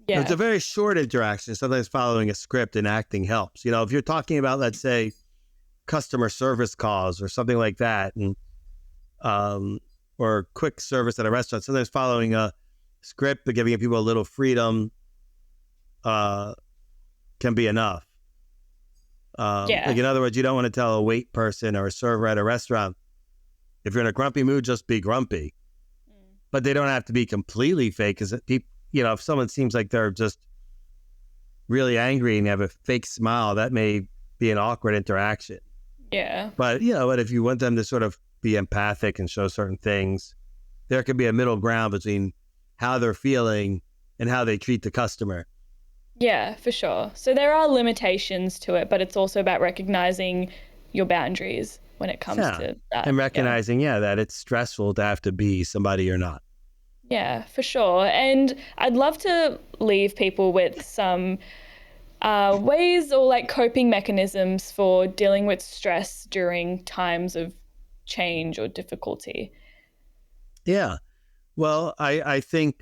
If it's Yeah. a very short interaction, sometimes following a script and acting helps. If you're talking about, let's say, customer service calls or something like that, and or quick service at a restaurant, sometimes following a script but giving people a little freedom can be enough. Yeah. Like, in other words, you don't want to tell a wait person or a server at a restaurant, if you're in a grumpy mood, just be grumpy. But they don't have to be completely fake, because if someone seems like they're just really angry and have a fake smile, that may be an awkward interaction. Yeah. But if you want them to sort of be empathic and show certain things, there could be a middle ground between how they're feeling and how they treat the customer. Yeah, for sure. So there are limitations to it, but it's also about recognizing your boundaries when it comes to that. And recognizing, that it's stressful to have to be somebody you're not. Yeah, for sure. And I'd love to leave people with some ways or like coping mechanisms for dealing with stress during times of change or difficulty. Yeah. Well, I think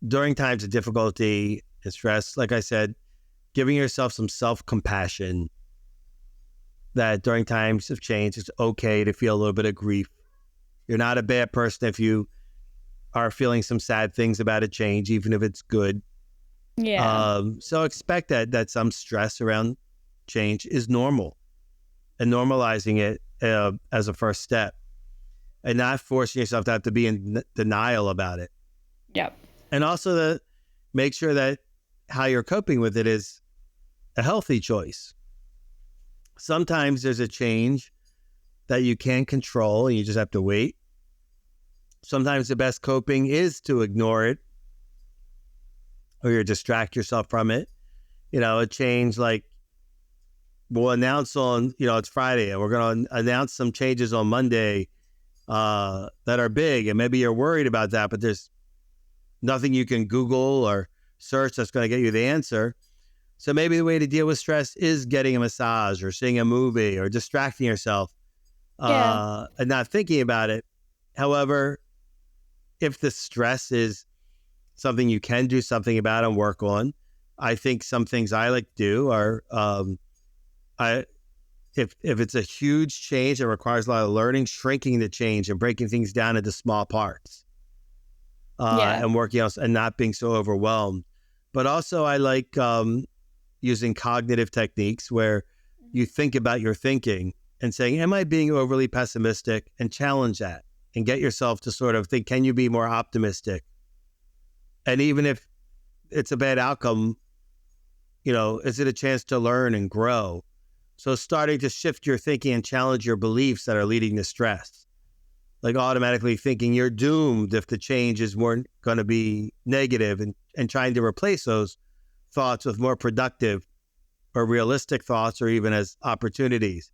during times of difficulty and stress, like I said, giving yourself some self-compassion, that during times of change, it's okay to feel a little bit of grief. You're not a bad person if you are feeling some sad things about a change, even if it's good. Yeah. So expect that some stress around change is normal, and normalizing it as a first step, and not forcing yourself to have to be in denial about it. Yep. And also to make sure that how you're coping with it is a healthy choice. Sometimes there's a change that you can't control and you just have to wait. Sometimes the best coping is to ignore it, or you distract yourself from it. A change like, we'll announce on, it's Friday and we're going to announce some changes on Monday that are big, and maybe you're worried about that, but there's nothing you can Google or search that's going to get you the answer. So maybe the way to deal with stress is getting a massage or seeing a movie or distracting yourself and not thinking about it. However, if the stress is something you can do something about and work on, I think some things I like to do are, if it's a huge change that requires a lot of learning, shrinking the change and breaking things down into small parts. And working on and not being so overwhelmed. But also I like using cognitive techniques where you think about your thinking and saying, am I being overly pessimistic, and challenge that and get yourself to sort of think, can you be more optimistic? And even if it's a bad outcome, is it a chance to learn and grow? So starting to shift your thinking and challenge your beliefs that are leading to stress. Like automatically thinking you're doomed if the changes weren't going to be negative, and trying to replace those thoughts with more productive or realistic thoughts, or even as opportunities.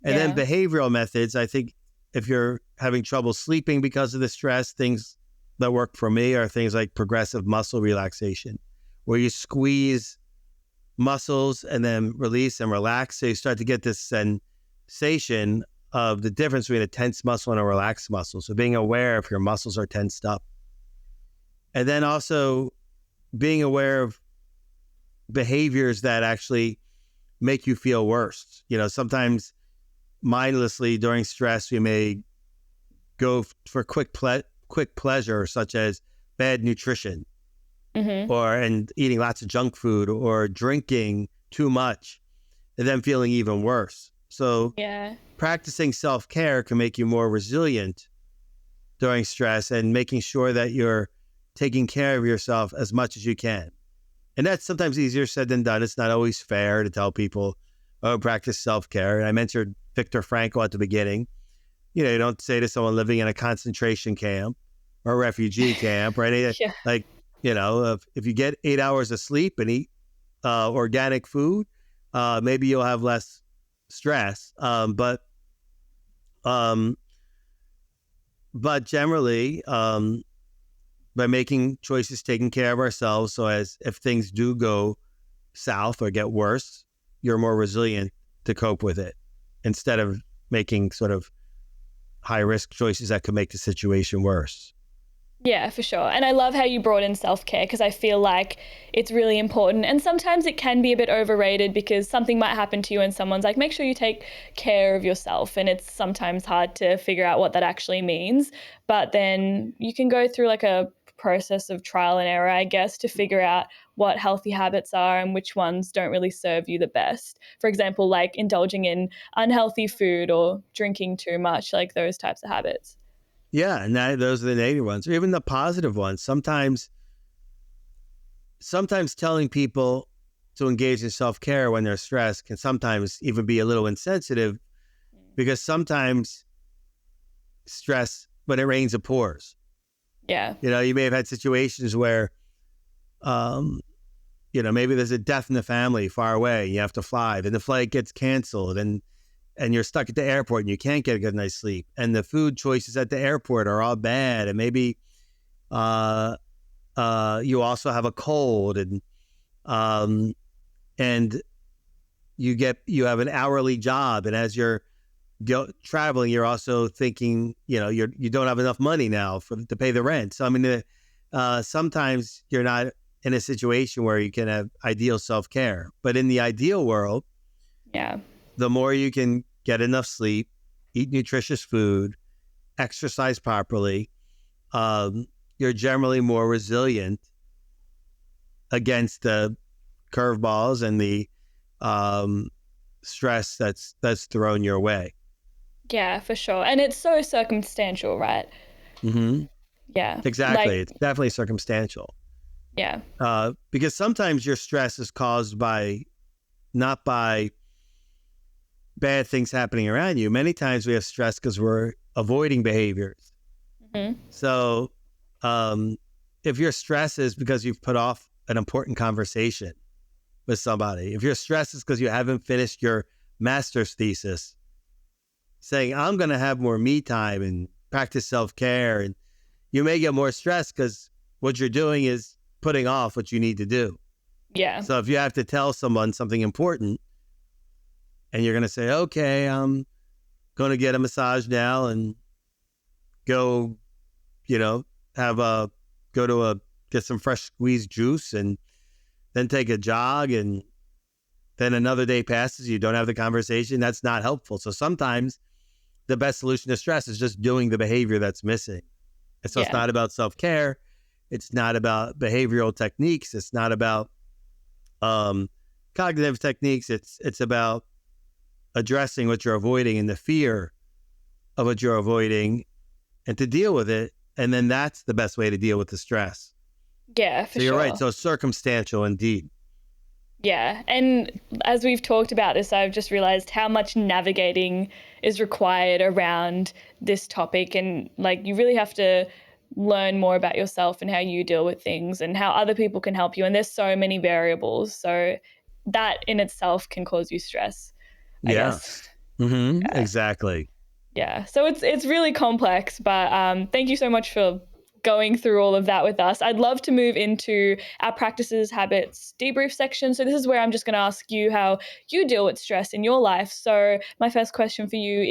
And then behavioral methods, I think if you're having trouble sleeping because of the stress, things that work for me are things like progressive muscle relaxation, where you squeeze muscles and then release and relax. So you start to get this sensation of the difference between a tense muscle and a relaxed muscle. So being aware if your muscles are tensed up. And then also being aware of behaviors that actually make you feel worse. Sometimes mindlessly during stress, we may go for quick pleasure, such as bad nutrition, and eating lots of junk food, or drinking too much, and then feeling even worse. So practicing self-care can make you more resilient during stress, and making sure that you're taking care of yourself as much as you can. And that's sometimes easier said than done. It's not always fair to tell people, oh, practice self-care. And I mentioned Viktor Frankl at the beginning. You don't say to someone living in a concentration camp or a refugee camp or anything, like, if you get 8 hours of sleep and eat organic food, maybe you'll have less stress. But generally, by making choices, taking care of ourselves, so as if things do go south or get worse, you're more resilient to cope with it, instead of making sort of high risk choices that could make the situation worse. Yeah, for sure. And I love how you brought in self-care, because I feel like it's really important. And sometimes it can be a bit overrated, because something might happen to you and someone's like, make sure you take care of yourself. And it's sometimes hard to figure out what that actually means. But then you can go through like a process of trial and error, I guess, to figure out what healthy habits are and which ones don't really serve you the best. For example, like indulging in unhealthy food or drinking too much, like those types of habits. Yeah, and those are the negative ones, or even the positive ones. Sometimes telling people to engage in self-care when they're stressed can sometimes even be a little insensitive, because sometimes stress, when it rains, it pours. Yeah. You may have had situations where, maybe there's a death in the family far away. You have to fly, then the flight gets canceled, and you're stuck at the airport and you can't get a good night's sleep. And the food choices at the airport are all bad. And maybe you also have a cold, and you have an hourly job. And as you're traveling, you're also thinking, you don't have enough money now to pay the rent. So, I mean, sometimes you're not in a situation where you can have ideal self-care. But in the ideal world, Yeah. the more you can get enough sleep, eat nutritious food, exercise properly, you're generally more resilient against the curveballs and the stress that's thrown your way. Yeah, for sure. And it's so circumstantial, right? Mm-hmm. Yeah. Exactly. It's definitely circumstantial. Yeah. Because sometimes your stress is caused not by bad things happening around you. Many times we have stress because we're avoiding behaviors. Mm-hmm. So if your stress is because you've put off an important conversation with somebody, if your stress is because you haven't finished your master's thesis, saying, I'm going to have more me time and practice self-care, and you may get more stress because what you're doing is putting off what you need to do. Yeah. So if you have to tell someone something important, and you're going to say, okay, I'm going to get a massage now and go, get some fresh squeezed juice, and then take a jog, and then another day passes, you don't have the conversation. That's not helpful. So sometimes the best solution to stress is just doing the behavior that's missing. And so It's not about self-care. It's not about behavioral techniques. It's not about cognitive techniques. It's about addressing what you're avoiding and the fear of what you're avoiding, and to deal with it. And then that's the best way to deal with the stress. Yeah, for sure. So you're right. So it's circumstantial indeed. Yeah. And as we've talked about this, I've just realized how much navigating is required around this topic. And like, you really have to learn more about yourself and how you deal with things and how other people can help you. And there's so many variables. So that in itself can cause you stress, I guess. Mm-hmm. Yeah. Exactly. Yeah. So it's really complex, but thank you so much for going through all of that with us. I'd love to move into our practices, habits, debrief section. So this is where I'm just going to ask you how you deal with stress in your life. So my first question for you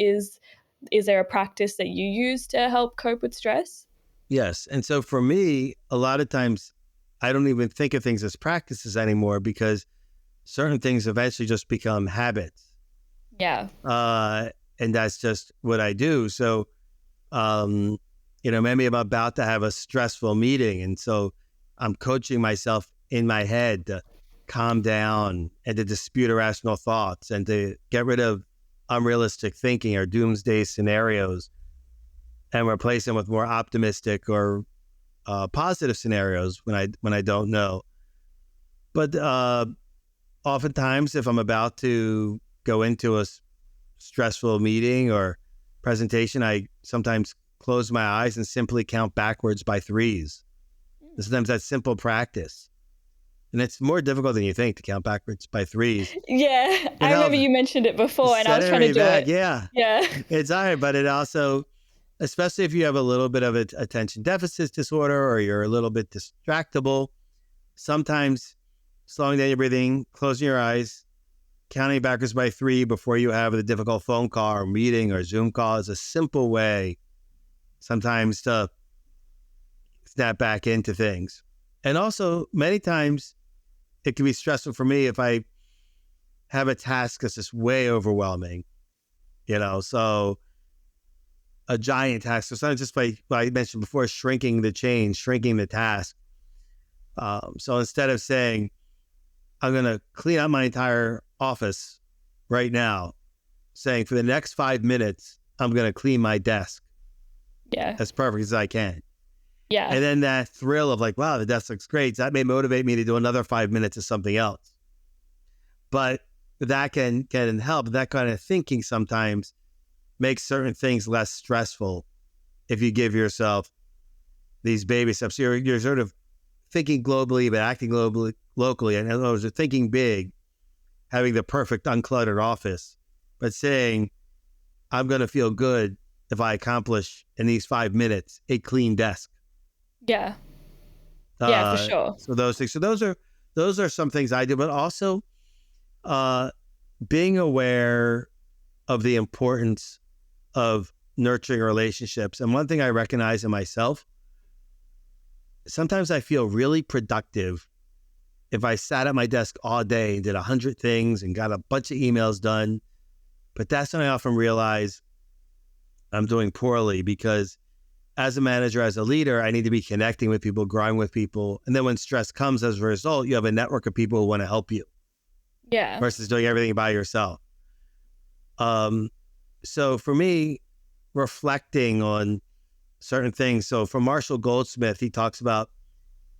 is there a practice that you use to help cope with stress? Yes. And so for me, a lot of times I don't even think of things as practices anymore, because certain things eventually just become habits. Yeah. And that's just what I do. So, maybe I'm about to have a stressful meeting, and so I'm coaching myself in my head to calm down and to dispute irrational thoughts and to get rid of unrealistic thinking or doomsday scenarios, and replace them with more optimistic or positive scenarios when I don't know. But oftentimes, if I'm about to go into a stressful meeting or presentation, I sometimes close my eyes and simply count backwards by threes. Sometimes that's simple practice. And it's more difficult than you think to count backwards by threes. Yeah, I remember you mentioned it before and I was trying to do it. Yeah. Yeah. It's all right, but it also especially if you have a little bit of attention deficit disorder or you're a little bit distractible, sometimes slowing down your breathing, closing your eyes, counting backwards by 3 before you have the difficult phone call or meeting or Zoom call is a simple way sometimes to snap back into things. And also, many times it can be stressful for me if I have a task that's just way overwhelming, so a giant task. So sometimes just by what I mentioned before, shrinking the change, shrinking the task. So instead of saying, I'm going to clean out my entire office right now, saying for the next 5 minutes, I'm going to clean my desk. Yeah. As perfect as I can. Yeah. And then that thrill of like, wow, the desk looks great. That may motivate me to do another 5 minutes of something else. But that can help. That kind of thinking sometimes makes certain things less stressful if you give yourself these baby steps. You're sort of thinking globally, but acting locally. And in other words, you're thinking big, having the perfect uncluttered office, but saying, I'm going to feel good if I accomplish in these 5 minutes a clean desk. Yeah. Yeah, for sure. So those things. So those are some things I do, but also being aware of the importance of nurturing relationships. And one thing I recognize in myself, sometimes I feel really productive if I sat at my desk all day and did 100 things and got a bunch of emails done. But that's when I often realize I'm doing poorly, because as a manager, as a leader, I need to be connecting with people, growing with people. And then when stress comes as a result, you have a network of people who want to help you. Yeah. Versus doing everything by yourself. So for me, reflecting on certain things. So for Marshall Goldsmith, he talks about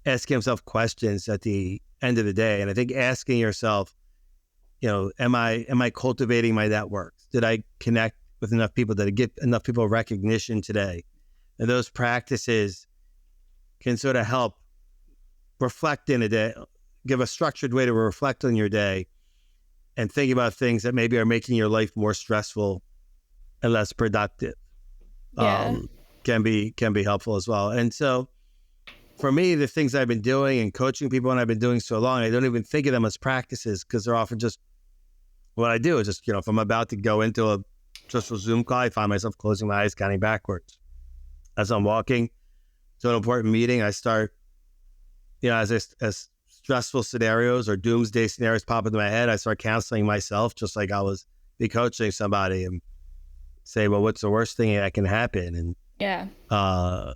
asking himself questions at the end of the day. And I think asking yourself, am I cultivating my networks? Did I connect with enough people? Did I get enough people recognition today? And those practices can sort of help reflect in a day, give a structured way to reflect on your day and think about things that maybe are making your life more stressful and less productive. Yeah. Can be helpful as well. And so for me, the things I've been doing and coaching people, and I've been doing so long, I don't even think of them as practices, because they're often just what I do is just, if I'm about to go into a stressful Zoom call, I find myself closing my eyes, counting backwards. As I'm walking to an important meeting, I start, as stressful scenarios or doomsday scenarios pop into my head, I start counseling myself just like I was be coaching somebody, and say, well, what's the worst thing that can happen? And, yeah, are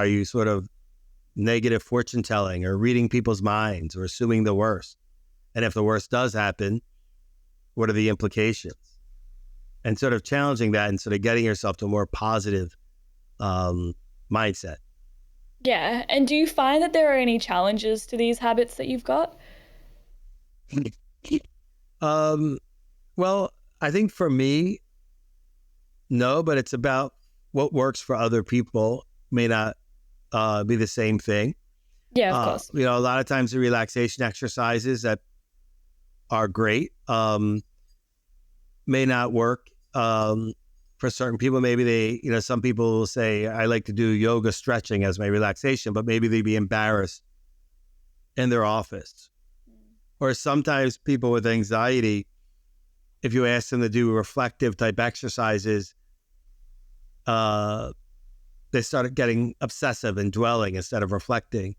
you sort of negative fortune telling or reading people's minds or assuming the worst? And if the worst does happen, what are the implications? And sort of challenging that and sort of getting yourself to a more positive mindset. Yeah. And do you find that there are any challenges to these habits that you've got? Well, I think for me, no, but it's about what works for other people may not be the same thing. Yeah, of course. A lot of times the relaxation exercises that are great may not work for certain people. Maybe they, some people will say, I like to do yoga stretching as my relaxation, but maybe they'd be embarrassed in their office. Or sometimes people with anxiety, if you ask them to do reflective type exercises, they started getting obsessive and dwelling instead of reflecting.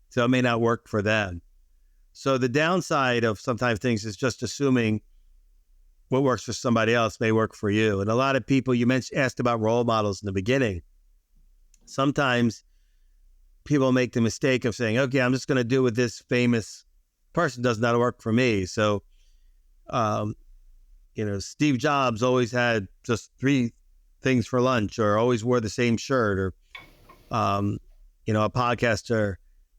So it may not work for them. So the downside of sometimes things is just assuming what works for somebody else may work for you. And a lot of people, you asked about role models in the beginning. Sometimes people make the mistake of saying, okay, I'm just going to do what this famous person does not work for me. So, Steve Jobs always had just 3 things for lunch, or always wore the same shirt, or, a podcaster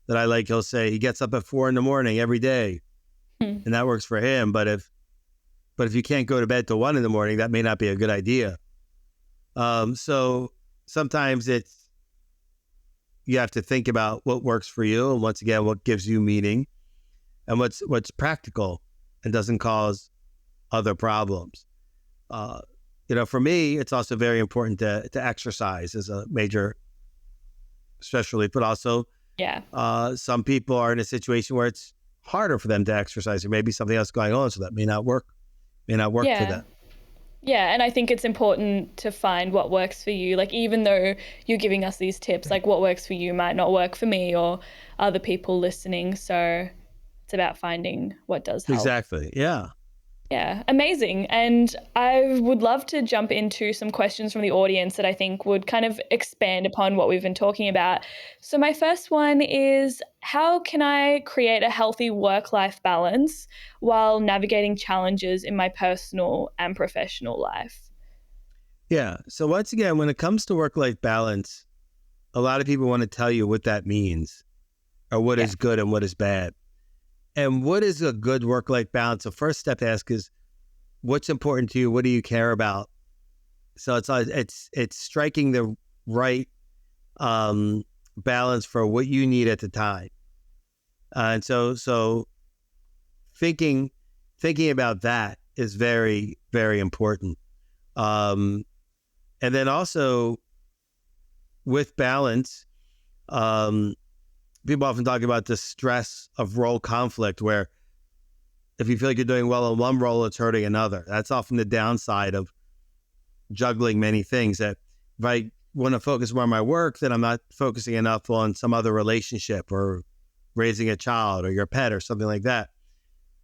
that I like, he'll say he gets up at 4 a.m. every day, and that works for him. But if you can't go to bed till 1 a.m, that may not be a good idea. So sometimes you have to think about what works for you, and once again, what gives you meaning, and what's practical and doesn't cause other problems. For me, it's also very important to exercise as a major stress relief, but also Yeah. some people are in a situation where it's harder for them to exercise. There may be something else going on, so that may not work for Yeah. them. Yeah, and I think it's important to find what works for you. Like, even though you're giving us these tips, like what works for you might not work for me or other people listening. So it's about finding what does help. Exactly. Yeah. Yeah, amazing. And I would love to jump into some questions from the audience that I think would kind of expand upon what we've been talking about. So, my first one is, how can I create a healthy work-life balance while navigating challenges in my personal and professional life? Yeah. So once again, when it comes to work-life balance, a lot of people want to tell you what that means or what Yeah. is good and what is bad. And what is a good work-life balance? The first step to ask is, what's important to you? What do you care about? So it's striking the right balance for what you need at the time. And so thinking about that is very, very important. And then also with balance, people often talk about the stress of role conflict, where if you feel like you're doing well in one role, it's hurting another. That's often the downside of juggling many things. That if I want to focus more on my work, then I'm not focusing enough on some other relationship or raising a child or your pet or something like that.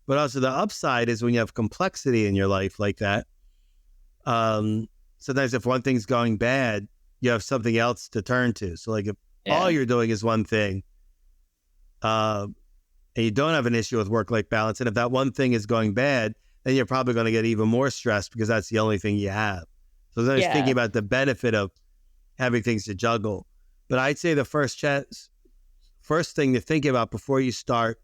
But also the upside is when you have complexity in your life like that. Sometimes if one thing's going bad, you have something else to turn to. So like if all you're doing is one thing, and you don't have an issue with work-life balance, and if that one thing is going bad, then you're probably going to get even more stressed because that's the only thing you have. So then I was thinking about the benefit of having things to juggle. But I'd say the first thing to think about before you start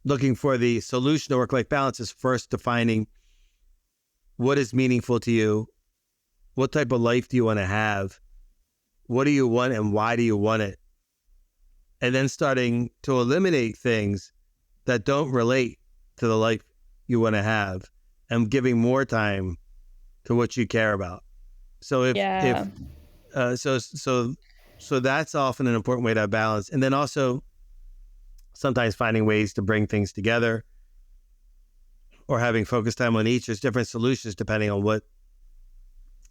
looking for the solution to work-life balance is first defining what is meaningful to you, what type of life do you want to have, what do you want and why do you want it? And then starting to eliminate things that don't relate to the life you want to have and giving more time to what you care about. So so that's often an important way to have balance. And then also sometimes finding ways to bring things together or having focus time on each. There's different solutions depending on what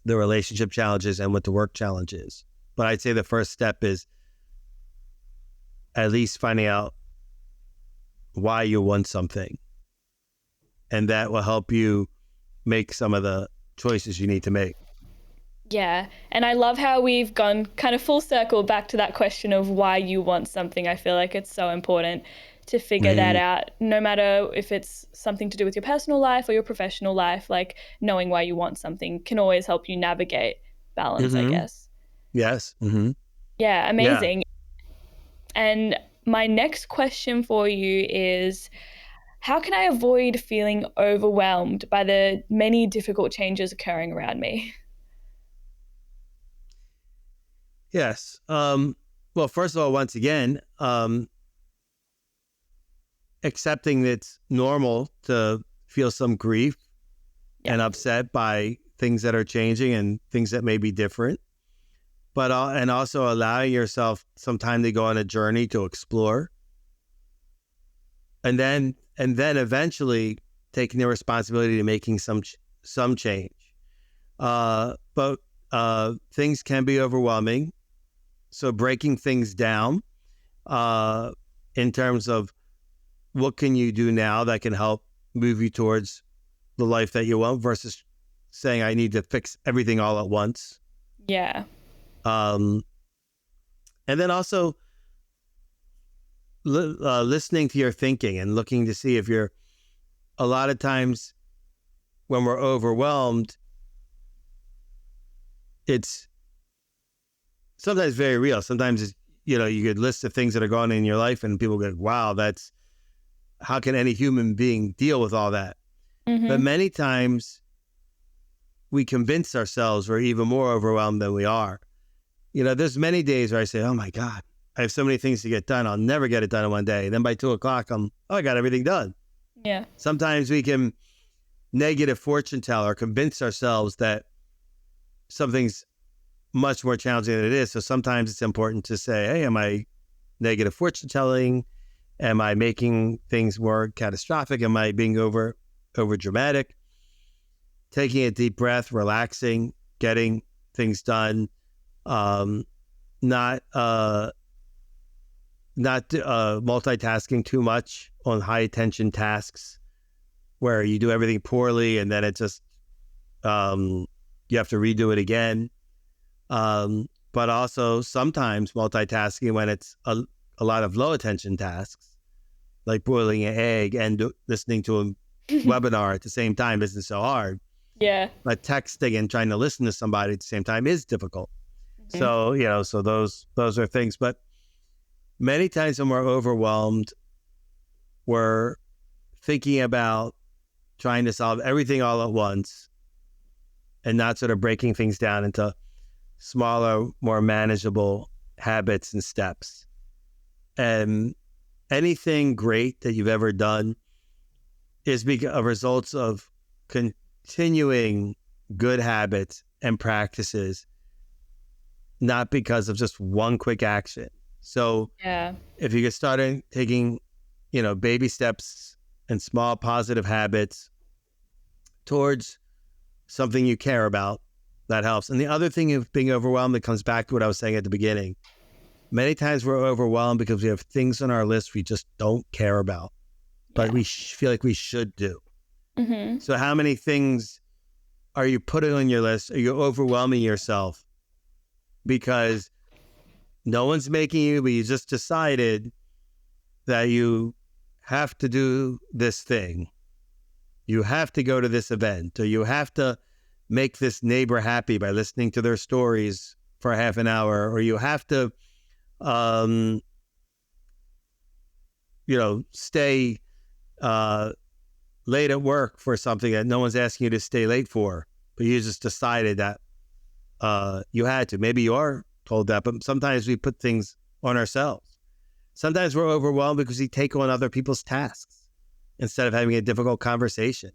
the relationship challenge is and what the work challenge is. But I'd say the first step is at least finding out why you want something. And that will help you make some of the choices you need to make. Yeah. And I love how we've gone kind of full circle back to that question of why you want something. I feel like it's so important to figure that out, no matter if it's something to do with your personal life or your professional life. Like, knowing why you want something can always help you navigate balance, I guess. Yes. Yeah, amazing. And my next question for you is, how can I avoid feeling overwhelmed by the many difficult changes occurring around me? Yes. Well, first of all, once again, accepting that it's normal to feel some grief and upset by things that are changing and things that may be different, but and also allowing yourself some time to go on a journey to explore, and then eventually taking the responsibility to making some change. But things can be overwhelming, so breaking things down in terms of what can you do now that can help move you towards the life that you want versus saying I need to fix everything all at once. Yeah. And then also listening to your thinking and looking to see if you're, a lot of times when we're overwhelmed, it's sometimes very real. Sometimes it's, you could list the things that are going on in your life and people go, wow, how can any human being deal with all that? But many times we convince ourselves we're even more overwhelmed than we are. There's many days where I say, oh my God, I have so many things to get done. I'll never get it done in one day. Then by 2:00, I got everything done. Yeah. Sometimes we can negative fortune teller, convince ourselves that something's much more challenging than it is. So sometimes it's important to say, hey, am I negative fortune telling? Am I making things more catastrophic? Am I being over dramatic? Taking a deep breath, relaxing, getting things done, not multitasking too much on high attention tasks where you do everything poorly and then it just you have to redo it again. But also sometimes multitasking when it's a lot of low attention tasks, like boiling an egg and listening to a webinar at the same time isn't so hard. Yeah. But texting and trying to listen to somebody at the same time is difficult. Mm-hmm. So, so those are things. But many times when we're overwhelmed, we're thinking about trying to solve everything all at once and not sort of breaking things down into smaller, more manageable habits and steps. And anything great that you've ever done is a result of continuing good habits and practices, not because of just one quick action. So if you get started taking, baby steps and small positive habits towards something you care about, that helps. And the other thing of being overwhelmed, that comes back to what I was saying at the beginning. Many times we're overwhelmed because we have things on our list we just don't care about, but we feel like we should do. Mm-hmm. So how many things are you putting on your list? Are you overwhelming yourself because no one's making you, but you just decided that you have to do this thing. You have to go to this event, or you have to make this neighbor happy by listening to their stories for half an hour, or you have to stay late at work for something that no one's asking you to stay late for, but you just decided that you had to. Maybe you are told that, but sometimes we put things on ourselves. Sometimes we're overwhelmed because we take on other people's tasks instead of having a difficult conversation.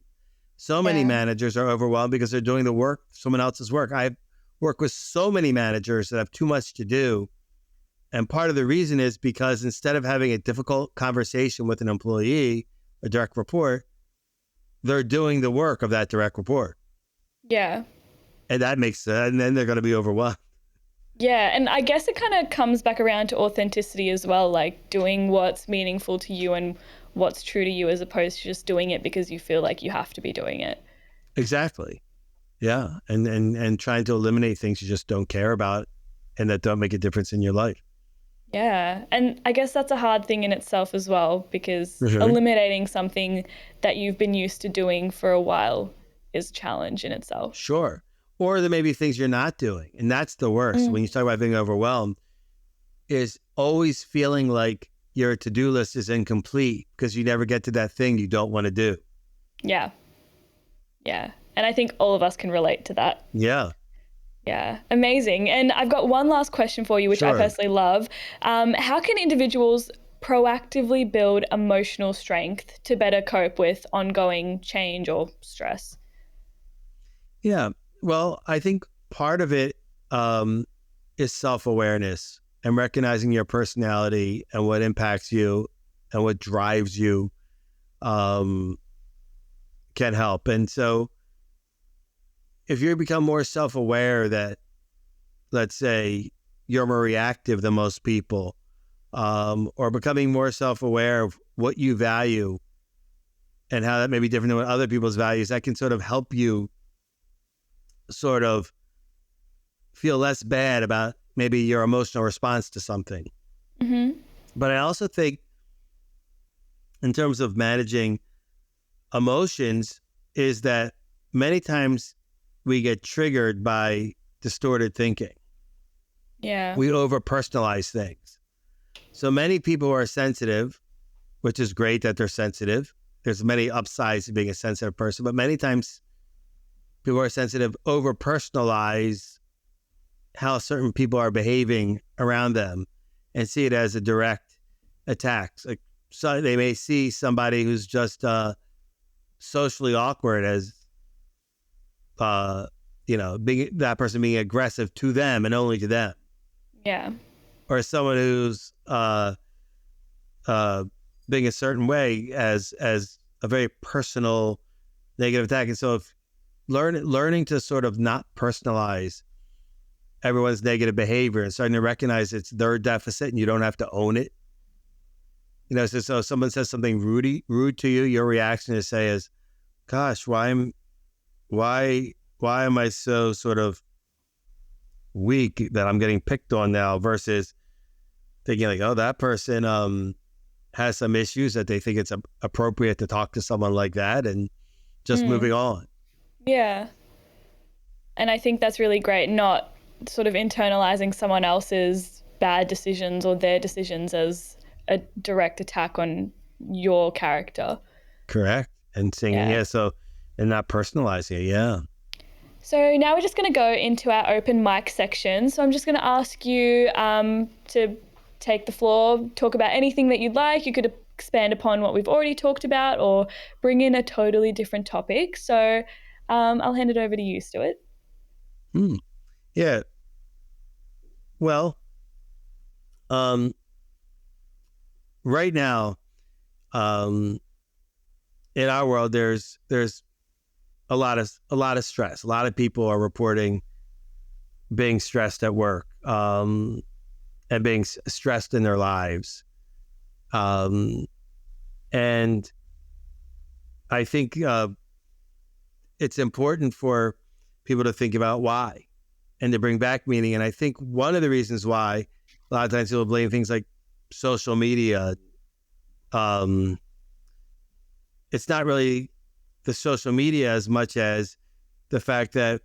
So many managers are overwhelmed because they're doing the work, someone else's work. I've worked with so many managers that have too much to do. And part of the reason is because instead of having a difficult conversation with an employee, a direct report, they're doing the work of that direct report. Yeah. And that makes sense. And then they're going to be overwhelmed. Yeah. And I guess it kind of comes back around to authenticity as well, like doing what's meaningful to you and what's true to you, as opposed to just doing it because you feel like you have to be doing it. Exactly. Yeah. And trying to eliminate things you just don't care about and that don't make a difference in your life. Yeah. And I guess that's a hard thing in itself as well, because eliminating something that you've been used to doing for a while is a challenge in itself. Sure. Or there may be things you're not doing. And that's the worst. When you talk about being overwhelmed, is always feeling like your to-do list is incomplete because you never get to that thing you don't want to do. Yeah. Yeah. And I think all of us can relate to that. Yeah. Yeah, amazing. And I've got one last question for you, which I personally love. How can individuals proactively build emotional strength to better cope with ongoing change or stress? Yeah, well, I think part of it is self-awareness and recognizing your personality and what impacts you and what drives you can help. And so if you become more self-aware that, let's say, you're more reactive than most people, or becoming more self-aware of what you value and how that may be different than what other people's values, that can sort of help you sort of feel less bad about maybe your emotional response to something. Mm-hmm. But I also think in terms of managing emotions is that many times we get triggered by distorted thinking. Yeah. We over-personalize things. So many people who are sensitive, which is great that they're sensitive. There's many upsides to being a sensitive person, but many times people who are sensitive over-personalize how certain people are behaving around them and see it as a direct attack. Like, so they may see somebody who's just socially awkward as, being that person being aggressive to them and only to them. Yeah. Or someone who's being a certain way as a very personal negative attack. And so if learning to sort of not personalize everyone's negative behavior and starting to recognize it's their deficit and you don't have to own it. So if someone says something rude to you, your reaction to say is, gosh, why am I so sort of weak that I'm getting picked on now, versus thinking like, oh, that person has some issues that they think it's appropriate to talk to someone like that, and just moving on. Yeah. And I think that's really great, not sort of internalizing someone else's bad decisions or their decisions as a direct attack on your character. Correct. And saying, and not personalizing it. Yeah. So now we're just going to go into our open mic section. So I'm just going to ask you to take the floor, talk about anything that you'd like. You could expand upon what we've already talked about or bring in a totally different topic. So I'll hand it over to you, Stuart. Yeah. Well, right now, in our world, there's a lot of stress. A lot of people are reporting being stressed at work, and being stressed in their lives. And I think it's important for people to think about why and to bring back meaning. And I think one of the reasons why a lot of times people blame things like social media. It's not really the social media as much as the fact that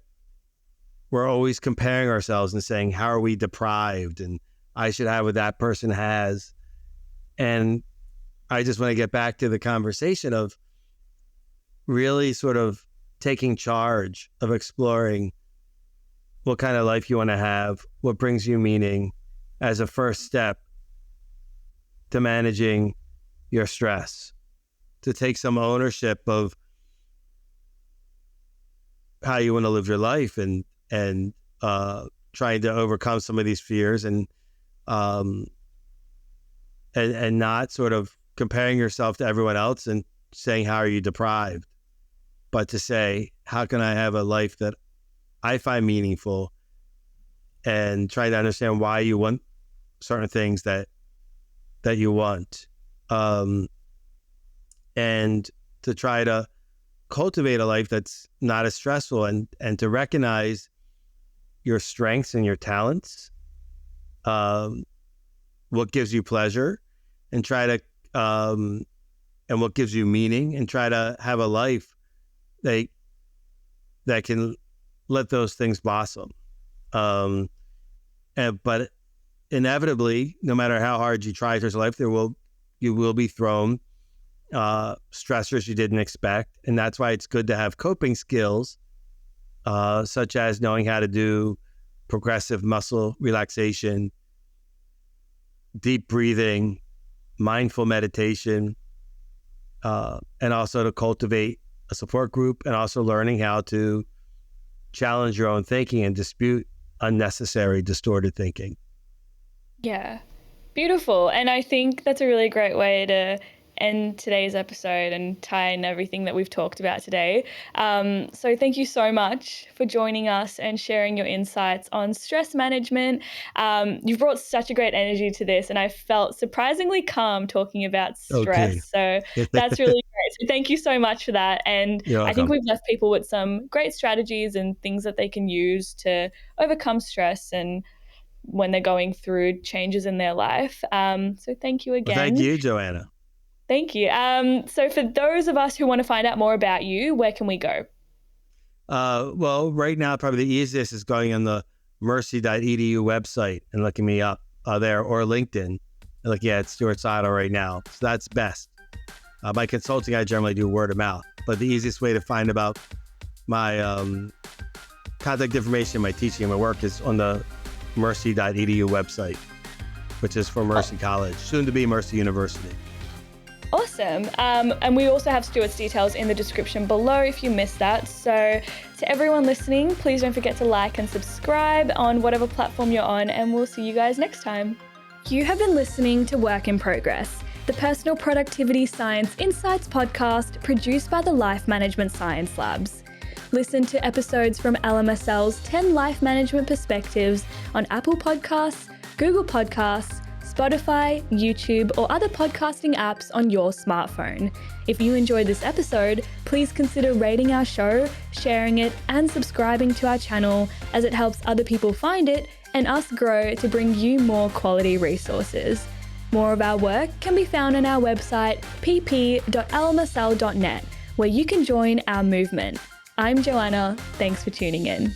we're always comparing ourselves and saying, how are we deprived? And I should have what that person has. And I just want to get back to the conversation of really sort of taking charge of exploring what kind of life you want to have, what brings you meaning, as a first step to managing your stress, to take some ownership of how you want to live your life, and trying to overcome some of these fears, and not sort of comparing yourself to everyone else and saying, how are you deprived? But to say, how can I have a life that I find meaningful, and try to understand why you want certain things that you want. And to try to cultivate a life that's not as stressful, and to recognize your strengths and your talents, what gives you pleasure, and try to, and what gives you meaning, and try to have a life that can let those things blossom. But inevitably, no matter how hard you try towards life, you will be thrown stressors you didn't expect. And that's why it's good to have coping skills, such as knowing how to do progressive muscle relaxation, deep breathing, mindful meditation, and also to cultivate a support group, and also learning how to challenge your own thinking and dispute unnecessary, distorted thinking. Yeah, beautiful. And I think that's a really great way to end today's episode and tie in everything that we've talked about today. So thank you so much for joining us and sharing your insights on stress management. You've brought such a great energy to this, and I felt surprisingly calm talking about stress. So that's really great. So thank you so much for that. And I think we've left people with some great strategies and things that they can use to overcome stress and when they're going through changes in their life. So thank you again. Well, thank you, Joanna. Thank you. So for those of us who want to find out more about you, where can we go? Well, right now, probably the easiest is going on the mercy.edu website and looking me up there, or LinkedIn. It's Stuart Sidle right now. So that's best. By consulting, I generally do word of mouth. But the easiest way to find about my contact information, my teaching, and my work is on the mercy.edu website, which is for Mercy College, soon to be Mercy University. Awesome. And we also have Stuart's details in the description below if you missed that. So to everyone listening, please don't forget to like and subscribe on whatever platform you're on, and we'll see you guys next time. You have been listening to Work in Progress, the Personal Productivity Science Insights podcast produced by the Life Management Science Labs. Listen to episodes from LMSL's 10 Life Management Perspectives on Apple Podcasts, Google Podcasts, Spotify, YouTube, or other podcasting apps on your smartphone. If you enjoyed this episode, please consider rating our show, sharing it, and subscribing to our channel, as it helps other people find it and us grow to bring you more quality resources. More of our work can be found on our website pp.lmsl.net, where you can join our movement. I'm Joanna. Thanks for tuning in.